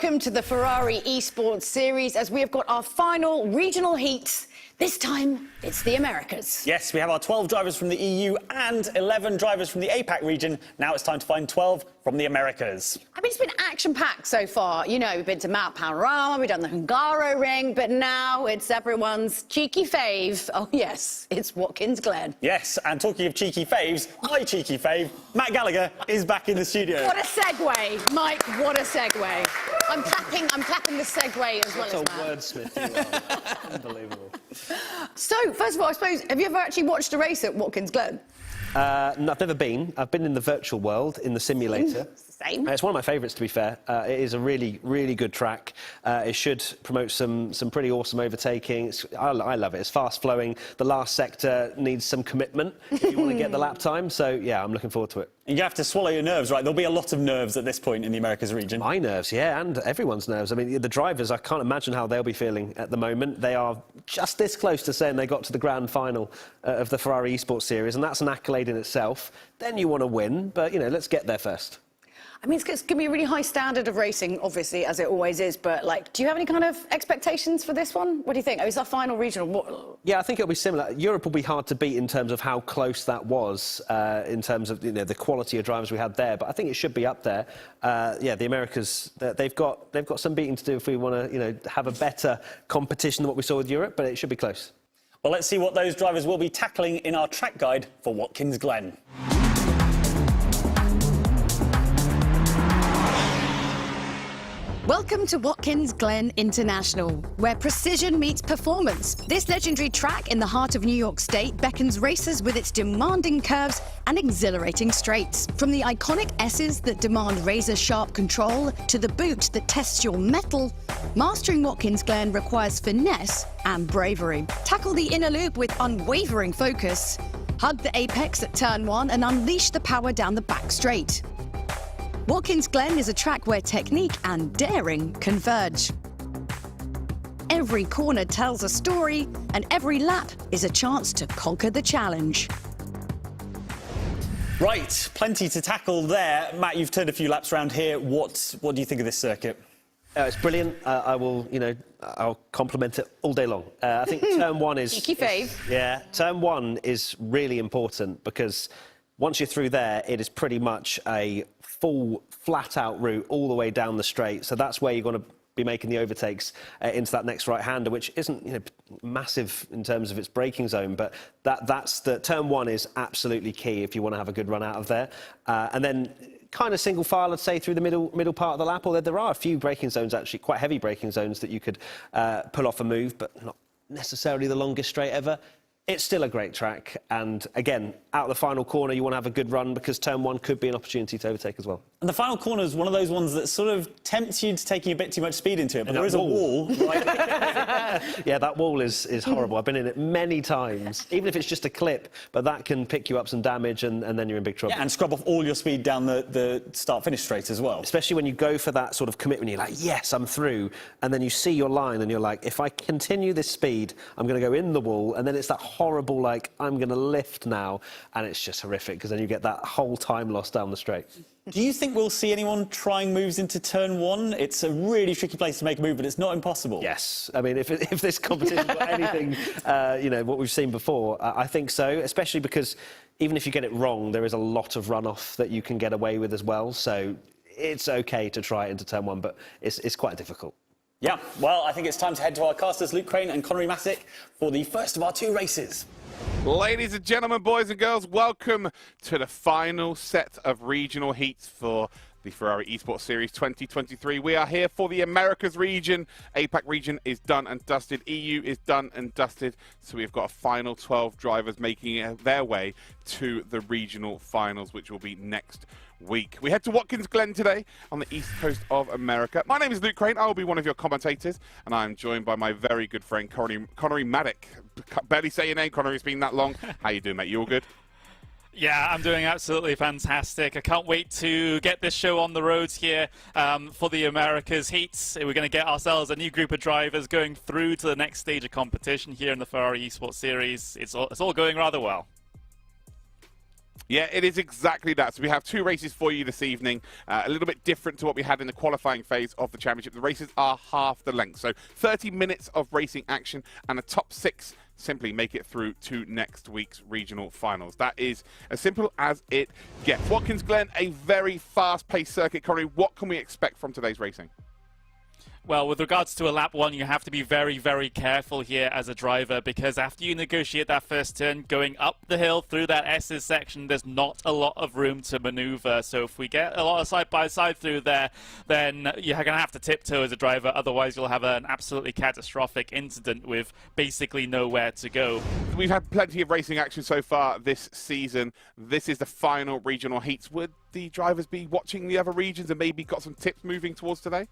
welcome to the Ferrari Esports Series as we have got our final regional heats. This time, it's the Americas. Yes, we have our 12 drivers from the EU and 11 drivers from the APAC region. Now it's time to find 12 from the Americas. I mean, it's been action-packed so far. You know, we've been to Mount Panorama, we've done the Hungaro Ring, but now it's everyone's cheeky fave. Oh, yes, it's Watkins Glen. Yes, and talking of cheeky faves, my cheeky fave, Matt Gallagher, is back in the studio. What a segue, Mike, what a segue. I'm clapping the segue as well as Matt. That's a wordsmith you are. Unbelievable. So, first of all, I suppose, have you ever actually watched a race at Watkins Glen? No, I've never been. I've been in the virtual world, in the simulator. Same. It's one of my favourites, to be fair. It is a really, really good track. It should promote some pretty awesome overtaking. I love it. It's fast-flowing. The last sector needs some commitment if you want to get the lap time. So, yeah, I'm looking forward to it. And you have to swallow your nerves, right? There'll be a lot of nerves at this point in the Americas region. My nerves, yeah, and everyone's nerves. I mean, the drivers, I can't imagine how they'll be feeling at the moment. They are just this close to saying they got to the grand final of the Ferrari Esports Series, and that's an accolade in itself. Then you want to win, but, you know, let's get there first. I mean, it's going to be a really high standard of racing, obviously, as it always is, but, like, do you have any kind of expectations for this one? What do you think? Oh, it's our final regional. Yeah, I think it'll be similar. Europe will be hard to beat in terms of how close that was, in terms of, you know, the quality of drivers we had there, but I think it should be up there. Yeah, the Americas, they've got some beating to do if we want to, you know, have a better competition than what we saw with Europe, but it should be close. Well, let's see what those drivers will be tackling in our track guide for Watkins Glen. Welcome to Watkins Glen International, where precision meets performance. This legendary track in the heart of New York State beckons racers with its demanding curves and exhilarating straights. From the iconic S's that demand razor-sharp control to the boot that tests your mettle, mastering Watkins Glen requires finesse and bravery. Tackle the inner loop with unwavering focus. Hug the apex at turn 1 and unleash the power down the back straight. Watkins Glen is a track where technique and daring converge. Every corner tells a story, and every lap is a chance to conquer the challenge. Right, plenty to tackle there. Matt, you've turned a few laps around here. What do you think of this circuit? It's brilliant. I will, you know, I'll compliment it all day long. I think turn 1 is... Cheeky fave. Yeah, turn 1 is really important because once you're through there, it is pretty much a full, flat-out route all the way down the straight. So that's where you're going to be making the overtakes into that next right-hander, which isn't, you know, massive in terms of its braking zone, but that's the turn 1 is absolutely key if you want to have a good run out of there. And then kind of single file, I'd say, through the middle part of the lap, although there are a few braking zones, actually, quite heavy braking zones that you could pull off a move, but not necessarily the longest straight ever. It's still a great track, and again, out of the final corner, you want to have a good run because turn 1 could be an opportunity to overtake as well. And the final corner is one of those ones that sort of tempts you to taking a bit too much speed into it, but there is a wall. Right? Yeah, that wall is horrible. I've been in it many times, even if it's just a clip, but that can pick you up some damage and then you're in big trouble. Yeah, and scrub off all your speed down the start-finish straight as well. Especially when you go for that sort of commitment, you're like, yes, I'm through, and then you see your line and you're like, if I continue this speed, I'm going to go in the wall, and then it's that horrible, like, I'm going to lift now, and it's just horrific because then you get that whole time loss down the straight. Do you think we'll see anyone trying moves into turn 1? It's a really tricky place to make a move, but it's not impossible. Yes. I mean, if this competition got anything, you know, what we've seen before, I think so, especially because even if you get it wrong, there is a lot of runoff that you can get away with as well. So it's OK to try it into turn 1, but it's quite difficult. Yeah, well, I think it's time to head to our casters, Luke Crane and Connery Massick, for the first of our 2 races. Ladies and gentlemen, boys and girls, welcome to the final set of regional heats for the Ferrari Esports Series 2023. We are here for the Americas region. APAC region is done and dusted. EU is done and dusted. So we've got a final 12 drivers making their way to the regional finals, which will be next week. We head to Watkins Glen today on the east coast of America. My name is Luke Crane. I will be one of your commentators, and I'm joined by my very good friend Connery Massick. Barely say your name, Connery. It's been that long. How you doing, mate? You all good? Yeah, I'm doing absolutely fantastic. I can't wait to get this show on the roads here for the Americas heats. We're going to get ourselves a new group of drivers going through to the next stage of competition here in the Ferrari Esports Series. It's all going rather well. Yeah, it is exactly that. So we have 2 races for you this evening, a little bit different to what we had in the qualifying phase of the championship. The races are half the length, so 30 minutes of racing action, and the top 6 simply make it through to next week's regional finals. That is as simple as it gets. Watkins Glen, a very fast-paced circuit. Currently, what can we expect from today's racing? Well, with regards to a lap 1, you have to be very, very careful here as a driver, because after you negotiate that first turn, going up the hill through that S's section, there's not a lot of room to maneuver. So if we get a lot of side-by-side through there, then you're going to have to tiptoe as a driver. Otherwise, you'll have an absolutely catastrophic incident with basically nowhere to go. We've had plenty of racing action so far this season. This is the final regional heats. Would the drivers be watching the other regions and maybe got some tips moving towards today?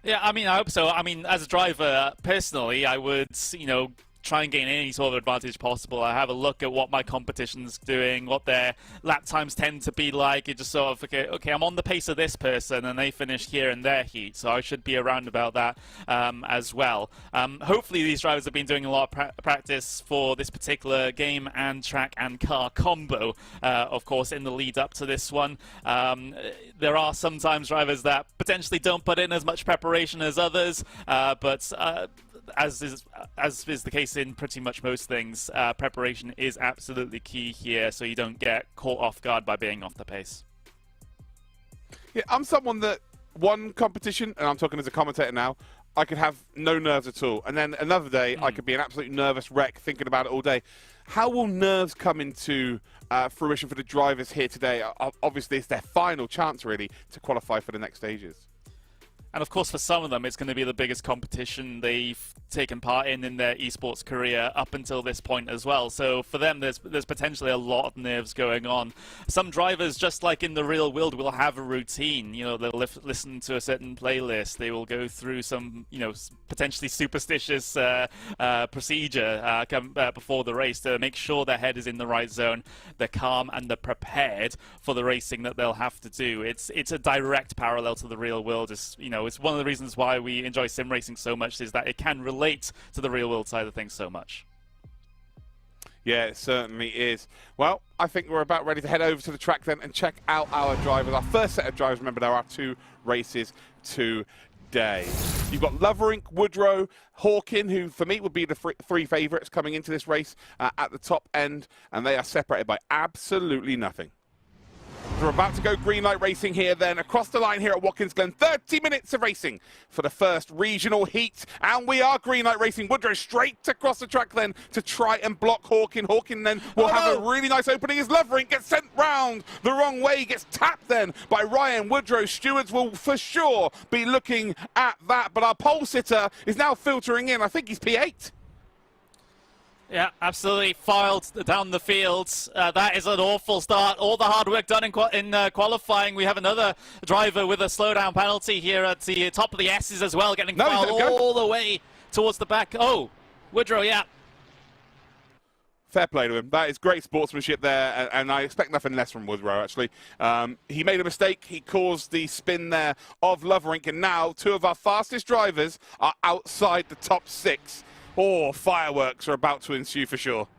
Yeah, I mean, I hope so. I mean, as a driver, personally, I would, try and gain any sort of advantage possible. I have a look at what my competition's doing, what their lap times tend to be like. It just sort of, okay, I'm on the pace of this person, and they finished here in their heat, so I should be around about that as well. Hopefully, these drivers have been doing a lot of practice for this particular game and track and car combo, of course, in the lead up to this one. There are sometimes drivers that potentially don't put in as much preparation as others, but as is the case in pretty much most things, preparation is absolutely key here, so you don't get caught off guard by being off the pace. Yeah, I'm someone that one competition, and I'm talking as a commentator now, I could have no nerves at all. And then another day, I could be an absolute nervous wreck thinking about it all day. How will nerves come into fruition for the drivers here today? Obviously, it's their final chance, really, to qualify for the next stages. And of course, for some of them, it's going to be the biggest competition they've taken part in their esports career up until this point as well. So for them, there's potentially a lot of nerves going on. Some drivers, just like in the real world, will have a routine. They'll listen to a certain playlist. They will go through some, potentially superstitious procedure before the race to make sure their head is in the right zone. They're calm and they're prepared for the racing that they'll have to do. It's a direct parallel to the real world. It's one of the reasons why we enjoy sim racing so much, is that it can relate to the real world side of things so much. Yeah, it certainly is. Well, I think we're about ready to head over to the track then and check out our drivers. Our first set of drivers, remember, there are 2 races today. You've got Loverink, Woodrow, Hawkin, who for me would be the 3 favourites coming into this race at the top end, and they are separated by absolutely nothing. We're about to go green light racing here then, across the line here at Watkins Glen. 30 minutes of racing for the first regional heat. And we are green light racing. Woodrow straight across the track then to try and block Hawkin. Hawkin then will have a really nice opening as Loverink gets sent round the wrong way. Gets tapped then by Ryan. Woodrow stewards will for sure be looking at that. But our pole sitter is now filtering in. I think he's P8. Yeah, absolutely filed down the fields. That is an awful start. All the hard work done in qualifying. We have another driver with a slowdown penalty here at the top of the S's as well, getting fouled all the way towards the back. Oh, Woodrow, yeah. Fair play to him. That is great sportsmanship there, and I expect nothing less from Woodrow, actually. He made a mistake. He caused the spin there of Loverink, and now 2 of our fastest drivers are outside the top 6. Oh, fireworks are about to ensue for sure.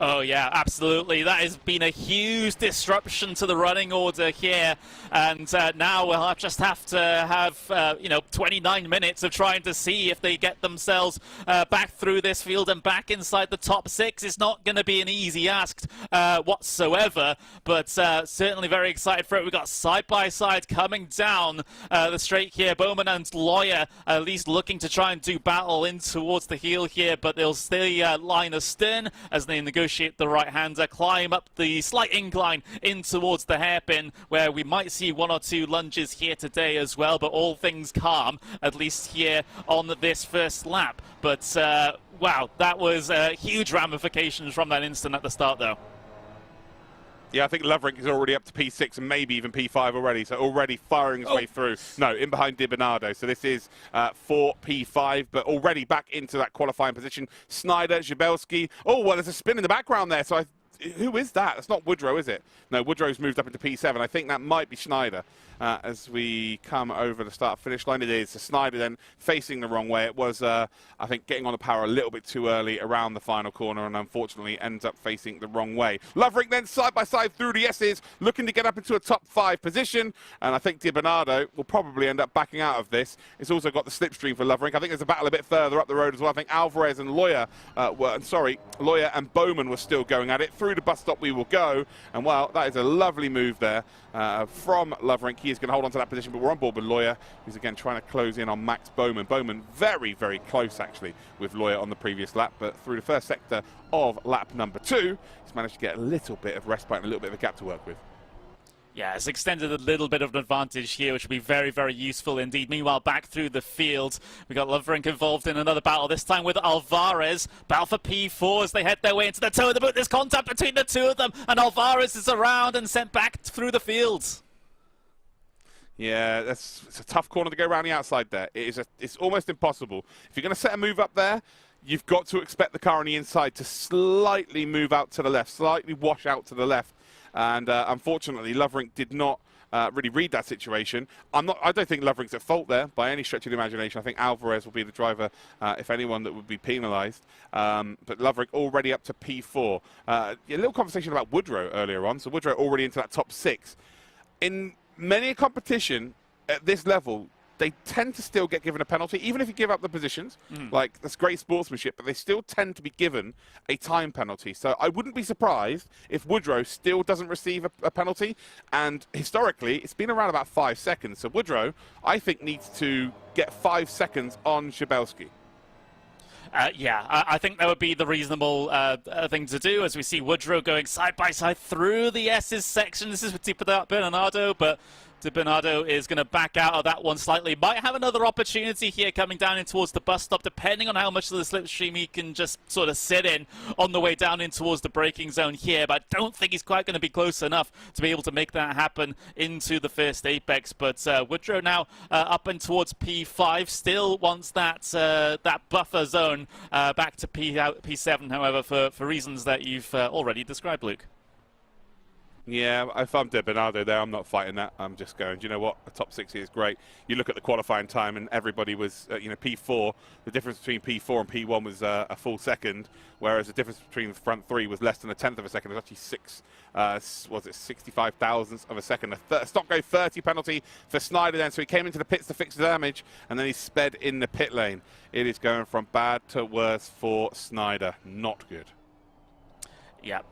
Oh, yeah, absolutely. That has been a huge disruption to the running order here. And now we'll just have to have, 29 minutes of trying to see if they get themselves back through this field and back inside the top 6. It's not going to be an easy ask whatsoever, but certainly very excited for it. We've got side-by-side coming down the straight here. Bowman and Lawyer at least looking to try and do battle in towards the heel here, but they'll stay line astern as they negotiate the right-hander, climb up the slight incline in towards the hairpin, where we might see 1 or 2 lunges here today as well, but all things calm, at least here on this first lap. But, wow, that was huge ramifications from that instant at the start, though. Yeah, I think Loverink is already up to P6 and maybe even P5 already, so already firing his way through. No, in behind Di Bernardo, so this is for P5, but already back into that qualifying position. Snyder, Jabelski. Oh, well, there's a spin in the background there, so who is that? That's not Woodrow, is it? No, Woodrow's moved up into P7. I think that might be Schneider as we come over the start-finish line. It is. So Schneider then facing the wrong way. It was, I think, getting on the power a little bit too early around the final corner and unfortunately ends up facing the wrong way. Loverik then side-by-side through the S's, looking to get up into a top 5 position. And I think Di Bernardo will probably end up backing out of this. It's also got the slipstream for Loverik. I think there's a battle a bit further up the road as well. I think Alvarez and Loya Loya and Bowman were still going at it. Through the bus stop we will go. And, well, that is a lovely move there from Loverik. He is going to hold on to that position, but we're on board with Loya, who's again trying to close in on Max Bowman. Bowman very, very close, actually, with Loya on the previous lap, but through the first sector of lap number 2, he's managed to get a little bit of respite and a little bit of a gap to work with. Yeah, it's extended a little bit of an advantage here, which will be very, very useful indeed. Meanwhile, back through the field, we got Loverik involved in another battle, this time with Alvarez. Battle for P4 as they head their way into the toe of the boot. There's contact between the two of them, and Alvarez is around and sent back through the field. Yeah, it's a tough corner to go around the outside there. It's almost impossible. If you're going to set a move up there, you've got to expect the car on the inside to slightly move out to the left, slightly wash out to the left. And unfortunately, Loverik did not really read that situation. I don't think Loverik's at fault there by any stretch of the imagination. I think Alvarez will be the driver, if anyone, that would be penalised. But Loverik already up to P4. A little conversation about Woodrow earlier on. So Woodrow already into that top 6. In many a competition at this level, they tend to still get given a penalty, even if you give up the positions. Like, that's great sportsmanship, but they still tend to be given a time penalty. So I wouldn't be surprised if Woodrow still doesn't receive a penalty. And historically, it's been around about 5 seconds. So Woodrow, I think, needs to get 5 seconds on Szybelski. Yeah, I think that would be the reasonable thing to do, as we see Woodrow going side-by-side through the S's section. This is with Di Bernardo, but Di Bernardo is going to back out of that one slightly. Might have another opportunity here coming down in towards the bus stop, depending on how much of the slipstream he can just sort of sit in on the way down in towards the braking zone here. But I don't think he's quite going to be close enough to be able to make that happen into the first apex. But Woodrow now up and towards P5, still wants that that buffer zone back to P7, however, for reasons that you've already described, Luke. Yeah, if I'm Di Bernardo there, I'm not fighting that. I'm just going, do you know what? A top 60 is great. You look at the qualifying time and everybody was, P4. The difference between P4 and P1 was a full second, whereas the difference between the front 3 was less than a tenth of a second. It was actually 65 thousandths of a second. A stop-go 30 penalty for Schneider then. So he came into the pits to fix the damage, and then he sped in the pit lane. It is going from bad to worse for Schneider. Not good. Yeah,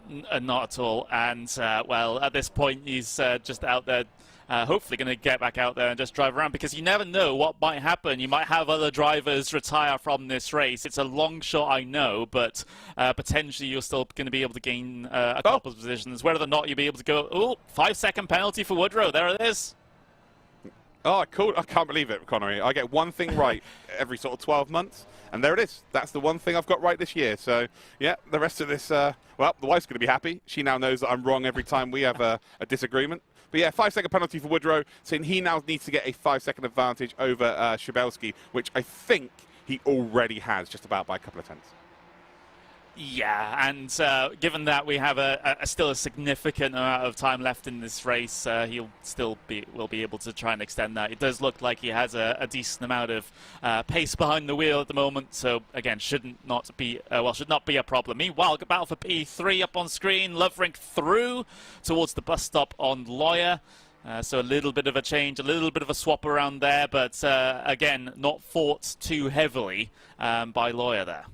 not at all. And, well, at this point, he's just out there, hopefully going to get back out there and just drive around, because you never know what might happen. You might have other drivers retire from this race. It's a long shot, I know, but potentially you're still going to be able to gain a couple of positions. Whether or not you'll be able to go, 5-second penalty for Woodrow. There it is. Oh, cool. I can't believe it, Connery. I get one thing right every sort of 12 months, and there it is. That's the one thing I've got right this year. So, yeah, the rest of this, well, the wife's going to be happy. She now knows that I'm wrong every time we have a disagreement. But, yeah, 5-second penalty for Woodrow, saying he now needs to get a 5-second advantage over Szybelski, which I think he already has just about by a couple of tenths. Yeah, and given that we have still a significant amount of time left in this race, he'll still will be able to try and extend that. It does look like he has a decent amount of pace behind the wheel at the moment, so again, should not be a problem. Meanwhile, battle for P3 up on screen. Loverik through towards the bus stop on Loya. So a little bit of a change, a little bit of a swap around there, but again, not fought too heavily by Loya there.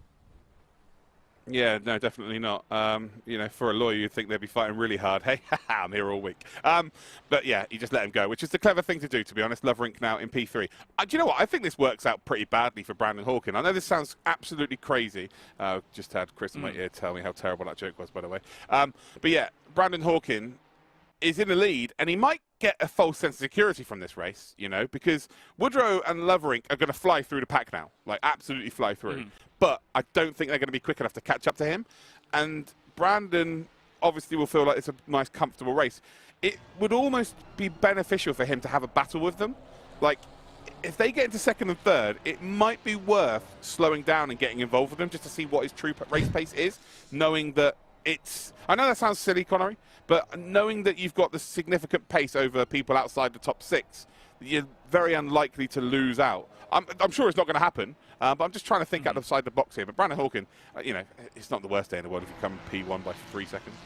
Yeah, no, definitely not. For a lawyer, you'd think they'd be fighting really hard. Hey, I'm here all week. But yeah, you just let him go, which is the clever thing to do, to be honest. Loverik now in P3. Do you know what? I think this works out pretty badly for Brandon Hawkin. I know this sounds absolutely crazy. Just had Chris in my ear tell me how terrible that joke was, by the way. But yeah, Brandon Hawkin is in the lead, and he might get a false sense of security from this race, because Woodrow and Loverik are going to fly through the pack now, like absolutely fly through. But I don't think they're going to be quick enough to catch up to him. And Brandon obviously will feel like it's a nice, comfortable race. It would almost be beneficial for him to have a battle with them. Like, if they get into second and third, it might be worth slowing down and getting involved with them just to see what his true race pace is, knowing that I know that sounds silly, Connery, but knowing that you've got the significant pace over people outside the top 6, you're very unlikely to lose out. I'm sure it's not going to happen, but I'm just trying to think outside the box here. But Brandon Hawken, it's not the worst day in the world if you come P1 by 3 seconds.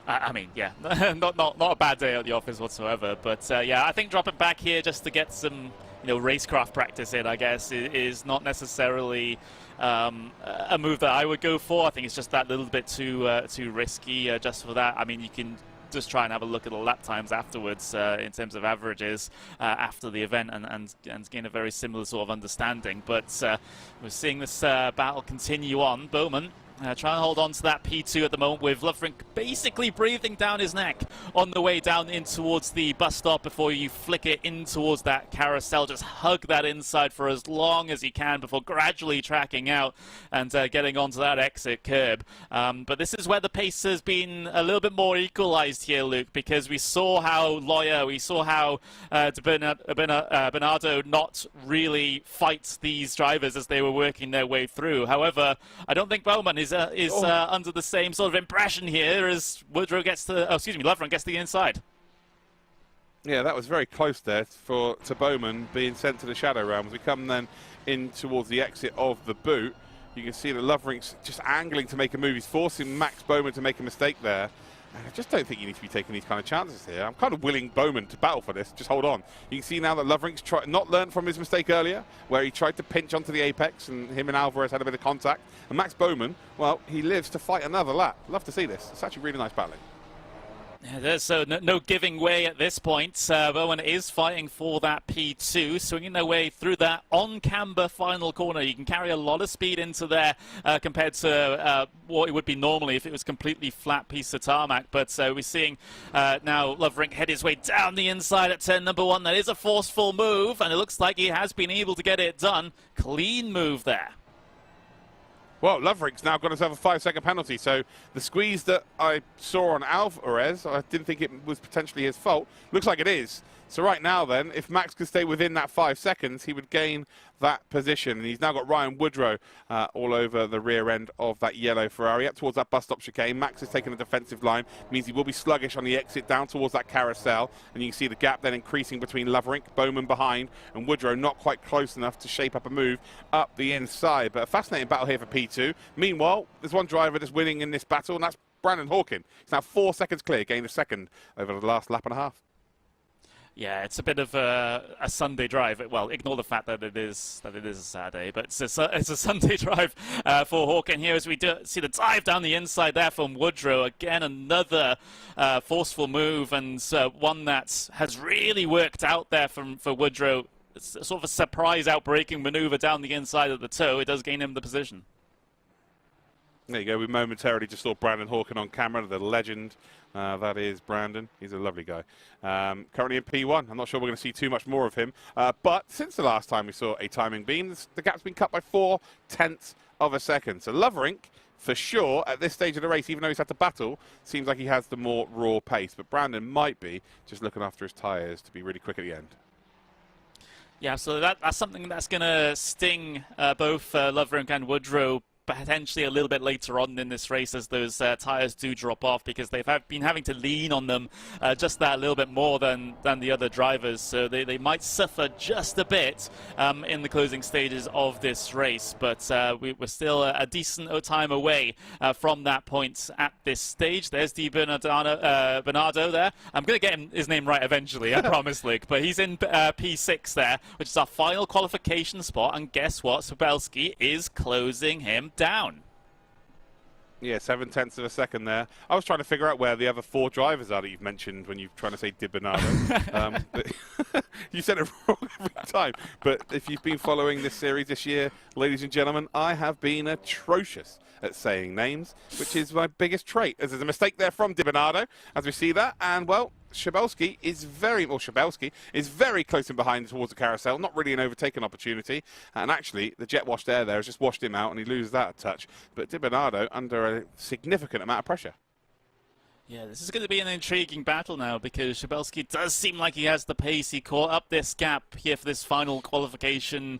I mean, yeah, not a bad day at the office whatsoever. But yeah, I think dropping back here just to get some racecraft practice in, I guess, is not necessarily a move that I would go for. I think it's just that little bit too risky just for that. I mean, you can just try and have a look at the lap times afterwards in terms of averages after the event and gain a very similar sort of understanding. But we're seeing this battle continue on. Bowman trying to hold on to that P2 at the moment, with Lovrink basically breathing down his neck on the way down in towards the bus stop before you flick it in towards that carousel. Just hug that inside for as long as you can before gradually tracking out and getting onto that exit curb. But this is where the pace has been a little bit more equalized here, Luke, because we saw how Lawyer, we saw how Bernardo not really fight these drivers as they were working their way through. However, I don't think Bowman is under the same sort of impression here as Woodrow gets to, Lovrink gets to the inside. Yeah, that was very close there to Bowman being sent to the Shadow Realms. We come then in towards the exit of the boot. You can see that Lovrink's just angling to make a move. He's forcing Max Bowman to make a mistake there. And I just don't think you need to be taking these kind of chances here. I'm kind of willing Bowman to battle for this. Just hold on. You can see now that Lovrink's not learned from his mistake earlier, where he tried to pinch onto the apex, and him and Alvarez had a bit of contact. And Max Bowman, well, he lives to fight another lap. Love to see this. It's actually really nice battling. Yeah, there's no giving way at this point. Bowen is fighting for that P2, swinging their way through that on-camber final corner. You can carry a lot of speed into there compared to what it would be normally if it was completely flat piece of tarmac. But we're seeing now Lovrink head his way down the inside at turn number 1. That is a forceful move, and it looks like he has been able to get it done. Clean move there. Well, Lovrink's now got himself a 5-second penalty, so the squeeze that I saw on Alvarez, I didn't think it was potentially his fault. Looks like it is. So right now then, if Max could stay within that 5 seconds, he would gain that position. And he's now got Ryan Woodrow all over the rear end of that yellow Ferrari up towards that bus stop chicane. Max has taken a defensive line, means he will be sluggish on the exit down towards that carousel. And you can see the gap then increasing between Lovrink, Bowman behind, and Woodrow not quite close enough to shape up a move up the inside. But a fascinating battle here for P2. Meanwhile, there's one driver that's winning in this battle, and that's Brandon Hawken. He's now 4 seconds clear, gained a second over the last lap and a half. Yeah, it's a bit of a Sunday drive. Well, ignore the fact that it is a Saturday, but it's a Sunday drive for Hawken here, as we do see the dive down the inside there from Woodrow. Again, another forceful move, and one that has really worked out there for Woodrow. It's sort of a surprise outbreaking maneuver down the inside of the toe. It does gain him the position. There you go. We momentarily just saw Brandon Hawken on camera, the legend. That is Brandon. He's a lovely guy. Currently in P1. I'm not sure we're going to see too much more of him. But since the last time we saw a timing beam, the gap's been cut by 0.4 of a second. So Lovrink, for sure, at this stage of the race, even though he's had to battle, seems like he has the more raw pace. But Brandon might be just looking after his tyres to be really quick at the end. Yeah, so that's something that's going to sting both Lovrink and Woodrow potentially a little bit later on in this race, as those tyres do drop off, because they've been having to lean on them just that a little bit more than the other drivers. So they might suffer just a bit in the closing stages of this race. But we're still a decent time away from that point at this stage. There's Bernardo there. I'm going to get his name right eventually, I promise, Luke. But he's in P6 there, which is our final qualification spot. And guess what? Sabelski is closing him down. Yeah, 0.7 of a second there. I was trying to figure out where the other 4 drivers are that you've mentioned when you're trying to say Di Bernardo. You said it wrong every time. But if you've been following this series this year, ladies and gentlemen, I have been atrocious at saying names, which is my biggest trait. As there's a mistake there from Di Bernardo, as we see that, and well, Schabelski is very close in behind towards the carousel, not really an overtaken opportunity, and actually the jet washed air there has just washed him out and he loses that a touch. But Di Bernardo under a significant amount of pressure. Yeah, this is going to be an intriguing battle now, because Schabelski does seem like he has the pace. He caught up this gap here for this final qualification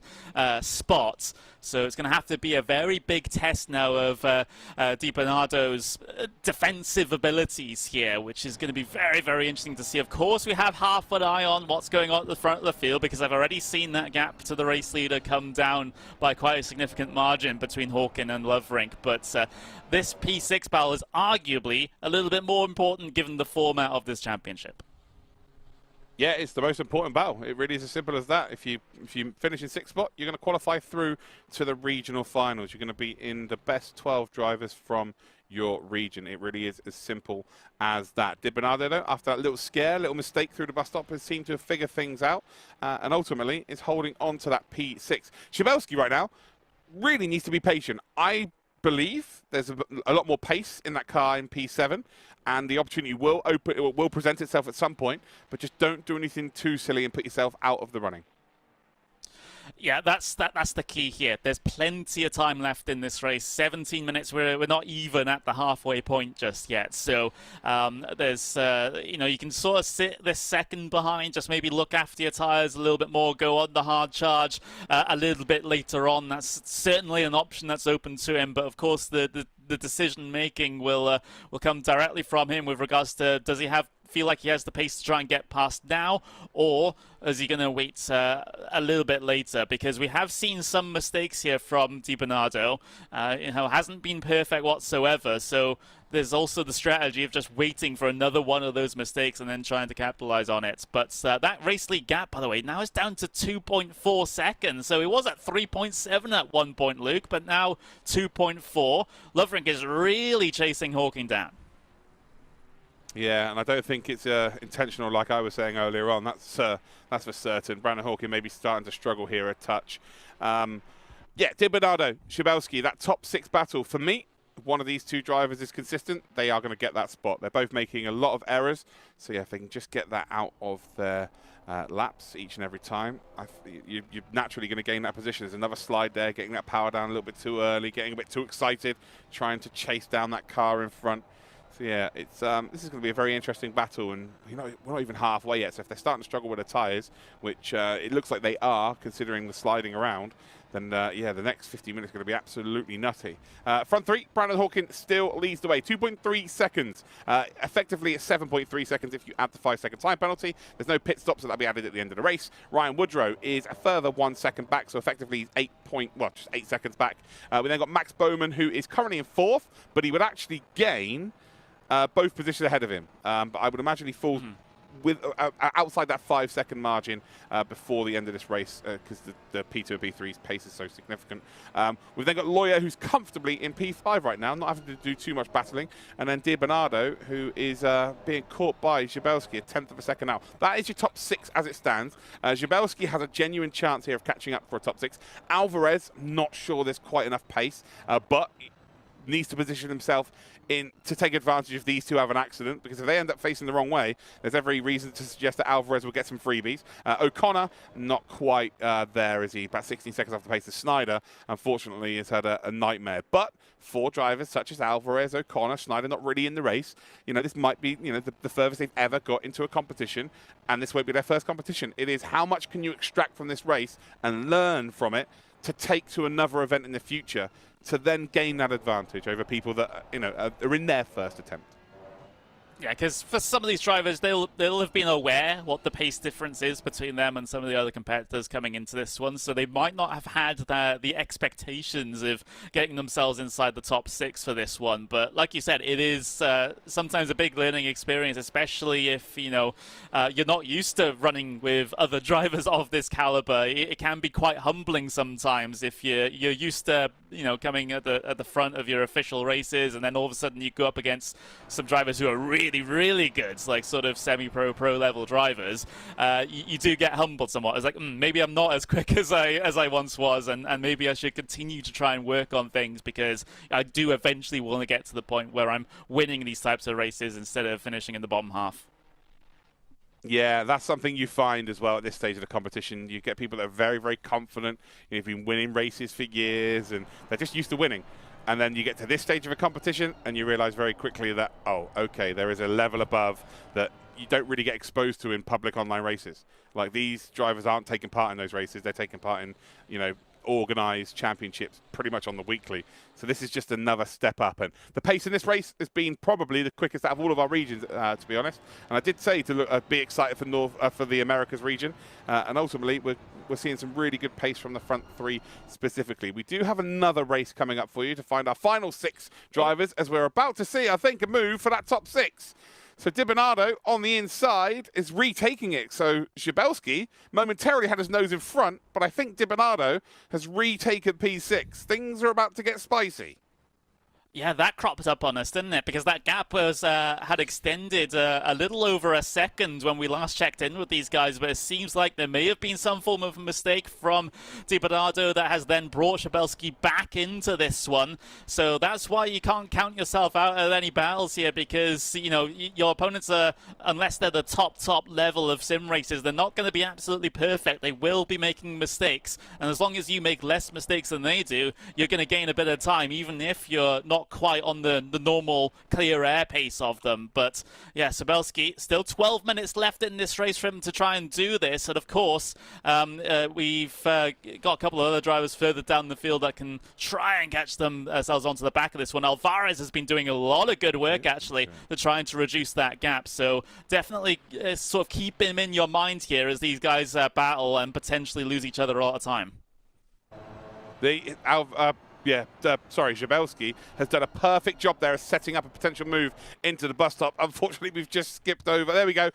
spot. So it's going to have to be a very big test now of Di Bernardo's defensive abilities here, which is going to be very, very interesting to see. Of course, we have half an eye on what's going on at the front of the field, because I've already seen that gap to the race leader come down by quite a significant margin between Hawkin and Lovrink. But this P6 battle is arguably a little bit more important given the format of this championship. Yeah, it's the most important battle. It really is as simple as that. If you finish in 6th spot, you're going to qualify through to the regional finals. You're going to be in the best 12 drivers from your region. It really is as simple as that. Di Bernardo, though, after that little scare, little mistake through the bus stop, has seemed to have figured things out, and ultimately is holding on to that P6. Szybelski right now really needs to be patient. I believe there's a lot more pace in that car in P7, and the opportunity will present itself at some point, but just don't do anything too silly and put yourself out of the running. Yeah, that's the key here. There's plenty of time left in this race. 17 minutes. We're not even at the halfway point just yet. So there's you can sort of sit this second behind, just maybe look after your tires a little bit more, go on the hard charge a little bit later on. That's certainly an option that's open to him. But of course, the decision making will come directly from him with regards to, does he feel like he has the pace to try and get past now, or is he going to wait a little bit later? Because we have seen some mistakes here from Di Bernardo. Hasn't been perfect whatsoever. So there's also the strategy of just waiting for another one of those mistakes and then trying to capitalize on it. But that race lead gap, by the way, now is down to 2.4 seconds. So it was at 3.7 at one point, Luke, but now 2.4. Lovrink is really chasing Hawkin down. Yeah, and I don't think it's intentional, like I was saying earlier on. That's for certain. Brandon Hawkin may be starting to struggle here a touch. Yeah, Di Bernardo, Szybelski, that top 6 battle. For me, if one of these two drivers is consistent, they are going to get that spot. They're both making a lot of errors. So, yeah, if they can just get that out of their laps each and every time, you're naturally going to gain that position. There's another slide there, getting that power down a little bit too early, getting a bit too excited, trying to chase down that car in front. So yeah, it's this is going to be a very interesting battle, and we're not even halfway yet. So if they're starting to struggle with the tyres, which it looks like they are, considering the sliding around, then yeah, the next 50 minutes are going to be absolutely nutty. Front 3, Brandon Hawkin still leads the way, 2.3 seconds. Effectively, it's 7.3 seconds if you add the 5-second time penalty. There's no pit stops, so that'll be added at the end of the race. Ryan Woodrow is a further 1 second back, so effectively just 8 seconds back. We then got Max Bowman, who is currently in 4th, but he would actually gain both positions ahead of him. But I would imagine he falls with outside that 5-second margin before the end of this race, because the P2 and P3's pace is so significant. We've then got Loya, who's comfortably in P5 right now, not having to do too much battling. And then Di Bernardo, who is being caught by Szybelski, a 10th of a second now. That is your top 6 as it stands. Szybelski has a genuine chance here of catching up for a top 6. Alvarez, not sure there's quite enough pace, but needs to position himself to take advantage if these two have an accident, because if they end up facing the wrong way, there's every reason to suggest that Alvarez will get some freebies. O'Connor, not quite there, is he? About 16 seconds off the pace of Snyder. Unfortunately, has had a nightmare. But 4 drivers such as Alvarez, O'Connor, Snyder not really in the race. This might be the furthest they've ever got into a competition, and this won't be their first competition. It is how much can you extract from this race and learn from it to take to another event in the future, to then gain that advantage over people that are in their first attempt. Yeah, because for some of these drivers, they'll have been aware what the pace difference is between them and some of the other competitors coming into this one, so they might not have had the expectations of getting themselves inside the top 6 for this one. But like you said, it is sometimes a big learning experience, especially if you're not used to running with other drivers of this caliber. It can be quite humbling sometimes if you're used to coming at the front of your official races, and then all of a sudden you go up against some drivers who are really good, like sort of semi-pro level drivers. You do get humbled somewhat. It's like, maybe I'm not as quick as I once was, and maybe I should continue to try and work on things, because I do eventually want to get to the point where I'm winning these types of races instead of finishing in the bottom half. Yeah, that's something you find as well at this stage of the competition. You get people that are very, very confident. You've been winning races for years, and they're just used to winning. And then you get to this stage of a competition, and you realize very quickly that, oh, okay, there is a level above that you don't really get exposed to in public online races. Like, these drivers aren't taking part in those races. They're taking part in, organised championships pretty much on the weekly. So this is just another step up. And the pace in this race has been probably the quickest out of all of our regions, to be honest. And I did say to be excited for the Americas region. And ultimately, we're seeing some really good pace from the front three specifically. We do have another race coming up for you to find our final 6 drivers, as we're about to see, I think, a move for that top 6. So Di Bernardo on the inside is retaking it. So Jabelski momentarily had his nose in front, but I think Di Bernardo has retaken P6. Things are about to get spicy. Yeah, that cropped up on us, didn't it? Because that gap was had extended a little over a second when we last checked in with these guys, but it seems like there may have been some form of mistake from Di Bernardo that has then brought Jabelski back into this one. So that's why you can't count yourself out of any battles here, because, you know, your opponents are, unless they're the top level of sim races, they're not going to be absolutely perfect. They will be making mistakes, and as long as you make less mistakes than they do, you're going to gain a bit of time, even if you're not quite on the normal clear air pace of them. But yeah, Jabelski, still 12 minutes left in this race for him to try and do this. And of course, we've got a couple of other drivers further down the field that can try and catch themselves onto the back of this one. Alvarez has been doing a lot of good work, actually, to trying to reduce that gap. So definitely sort of keep him in your mind here as these guys battle and potentially lose each other all the time. Jabelski has done a perfect job there of setting up a potential move into the bus stop. Unfortunately, we've just skipped over. There we go.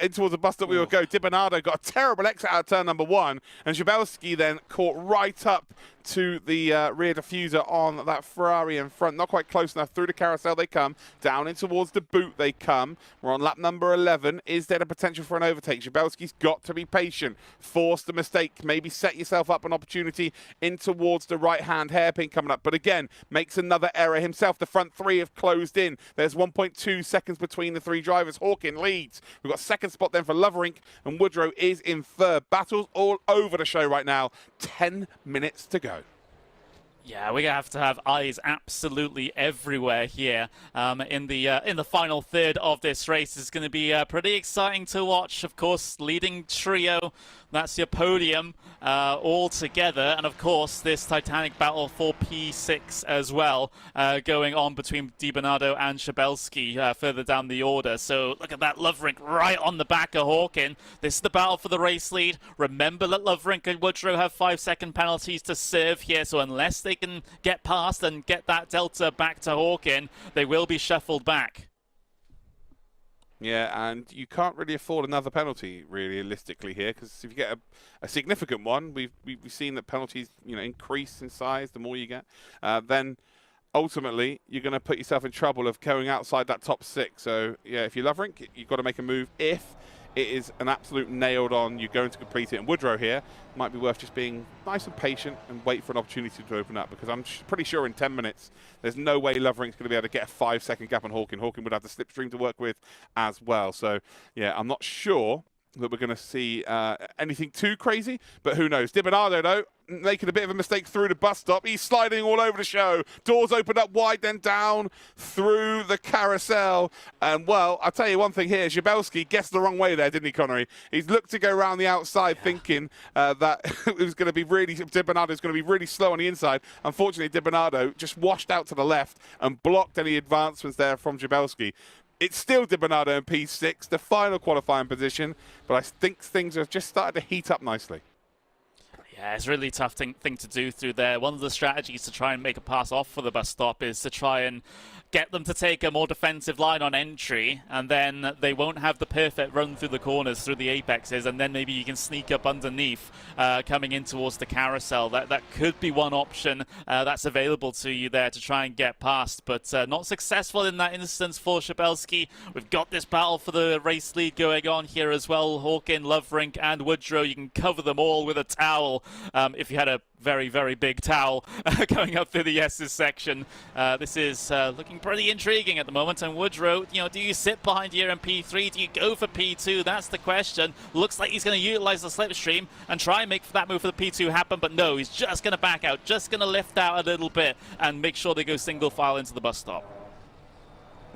In towards the bus stop we will go. Di Bernardo got a terrible exit out of turn number 1, and Jabelski then caught right up to the rear diffuser on that Ferrari in front. Not quite close enough. Through the carousel they come. Down in towards the boot they come. We're on lap number 11. Is there a potential for an overtake? Jabelski's got to be patient. Force the mistake. Maybe set yourself up an opportunity in towards the right-hand hairpin coming up. But again, makes another error himself. The front 3 have closed in. There's 1.2 seconds between the 3 drivers. Hawkin leads. We've got second spot then for Loverink, and Woodrow is in third. Battles all over the show right now. 10 minutes to go. Yeah, we're gonna have eyes absolutely everywhere here in the final third of this race. It's going to be pretty exciting to watch. Of course, leading trio, that's your podium all together, and of course this titanic battle for P6 as well, going on between Di Bernardo and Jabelski further down the order. So look at that, Loverink right on the back of Hawkin. This is the battle for the race lead. Remember that Loverink and Woodrow have 5-second penalties to serve here, so unless they can get past and get that delta back to Hawkin, they will be shuffled back. Yeah, and you can't really afford another penalty, realistically, here, because if you get a significant one, we've seen that penalties, you know, increase in size the more you get. Then ultimately you're going to put yourself in trouble of going outside that top 6. So yeah, if you're Loverink, you've got to make a move. If it is an absolute nailed on, you're going to complete it. And Woodrow here might be worth just being nice and patient and wait for an opportunity to open up, because I'm pretty sure in 10 minutes there's no way Loverink's going to be able to get a 5-second gap on Hawkin. Hawkin would have the slipstream to work with as well. So yeah, I'm not sure that we're going to see anything too crazy, but who knows. Di Bernardo, though, making a bit of a mistake through the bus stop. He's sliding all over the show. Doors opened up wide, then down through the carousel. And, well, I'll tell you one thing here. Jabelski guessed the wrong way there, didn't he, Connery? He's looked to go around the outside thinking that it was going to be Di Bernardo's going to be really slow on the inside. Unfortunately, Di Bernardo just washed out to the left and blocked any advancements there from Jabelski. It's still Di Bernardo in P6, the final qualifying position, but I think things have just started to heat up nicely. Yeah, it's a really tough thing to do through there. One of the strategies to try and make a pass off for the bus stop is to try and get them to take a more defensive line on entry, and then they won't have the perfect run through the corners, through the apexes, and then maybe you can sneak up underneath coming in towards the carousel. That could be one option that's available to you there to try and get past, but not successful in that instance for Jabelski. We've got this battle for the race lead going on here as well. Hawkin, Loverink, and Woodrow, you can cover them all with a towel if you had a very, very big towel going up through the S's section. This is looking pretty intriguing at the moment. And Woodrow, you know, do you sit behind here in P3? Do you go for P2? That's the question. Looks like he's going to utilize the slipstream and try and make that move for the P2 happen, but no, he's just going to back out, just going to lift out a little bit and make sure they go single file into the bus stop.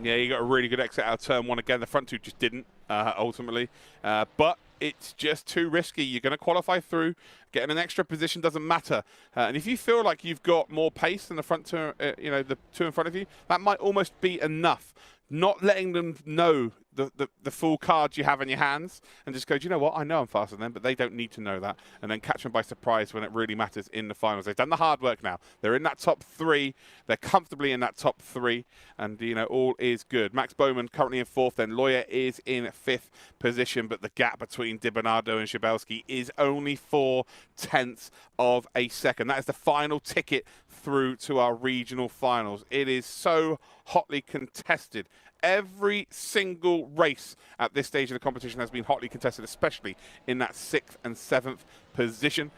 Yeah, you got a really good exit out of turn 1 again. The front 2 just didn't, ultimately. But it's just too risky. You're going to qualify through. Getting an extra position doesn't matter. And if you feel like you've got more pace than the front two, the two in front of you, that might almost be enough. Not letting them know the full cards you have in your hands and just go, do you know what? I know I'm faster than them, but they don't need to know that. And then catch them by surprise when it really matters in the finals. They've done the hard work now. They're in that top 3. They're comfortably in that top 3. And, all is good. Max Bowman currently in 4th. Then Loyer is in 5th position. But the gap between Di Bernardo and Szybalski is only 0.4 of a second. That is the final ticket through to our regional finals. It is so hotly contested. Every single race at this stage of the competition has been hotly contested, especially in that 6th and 7th position.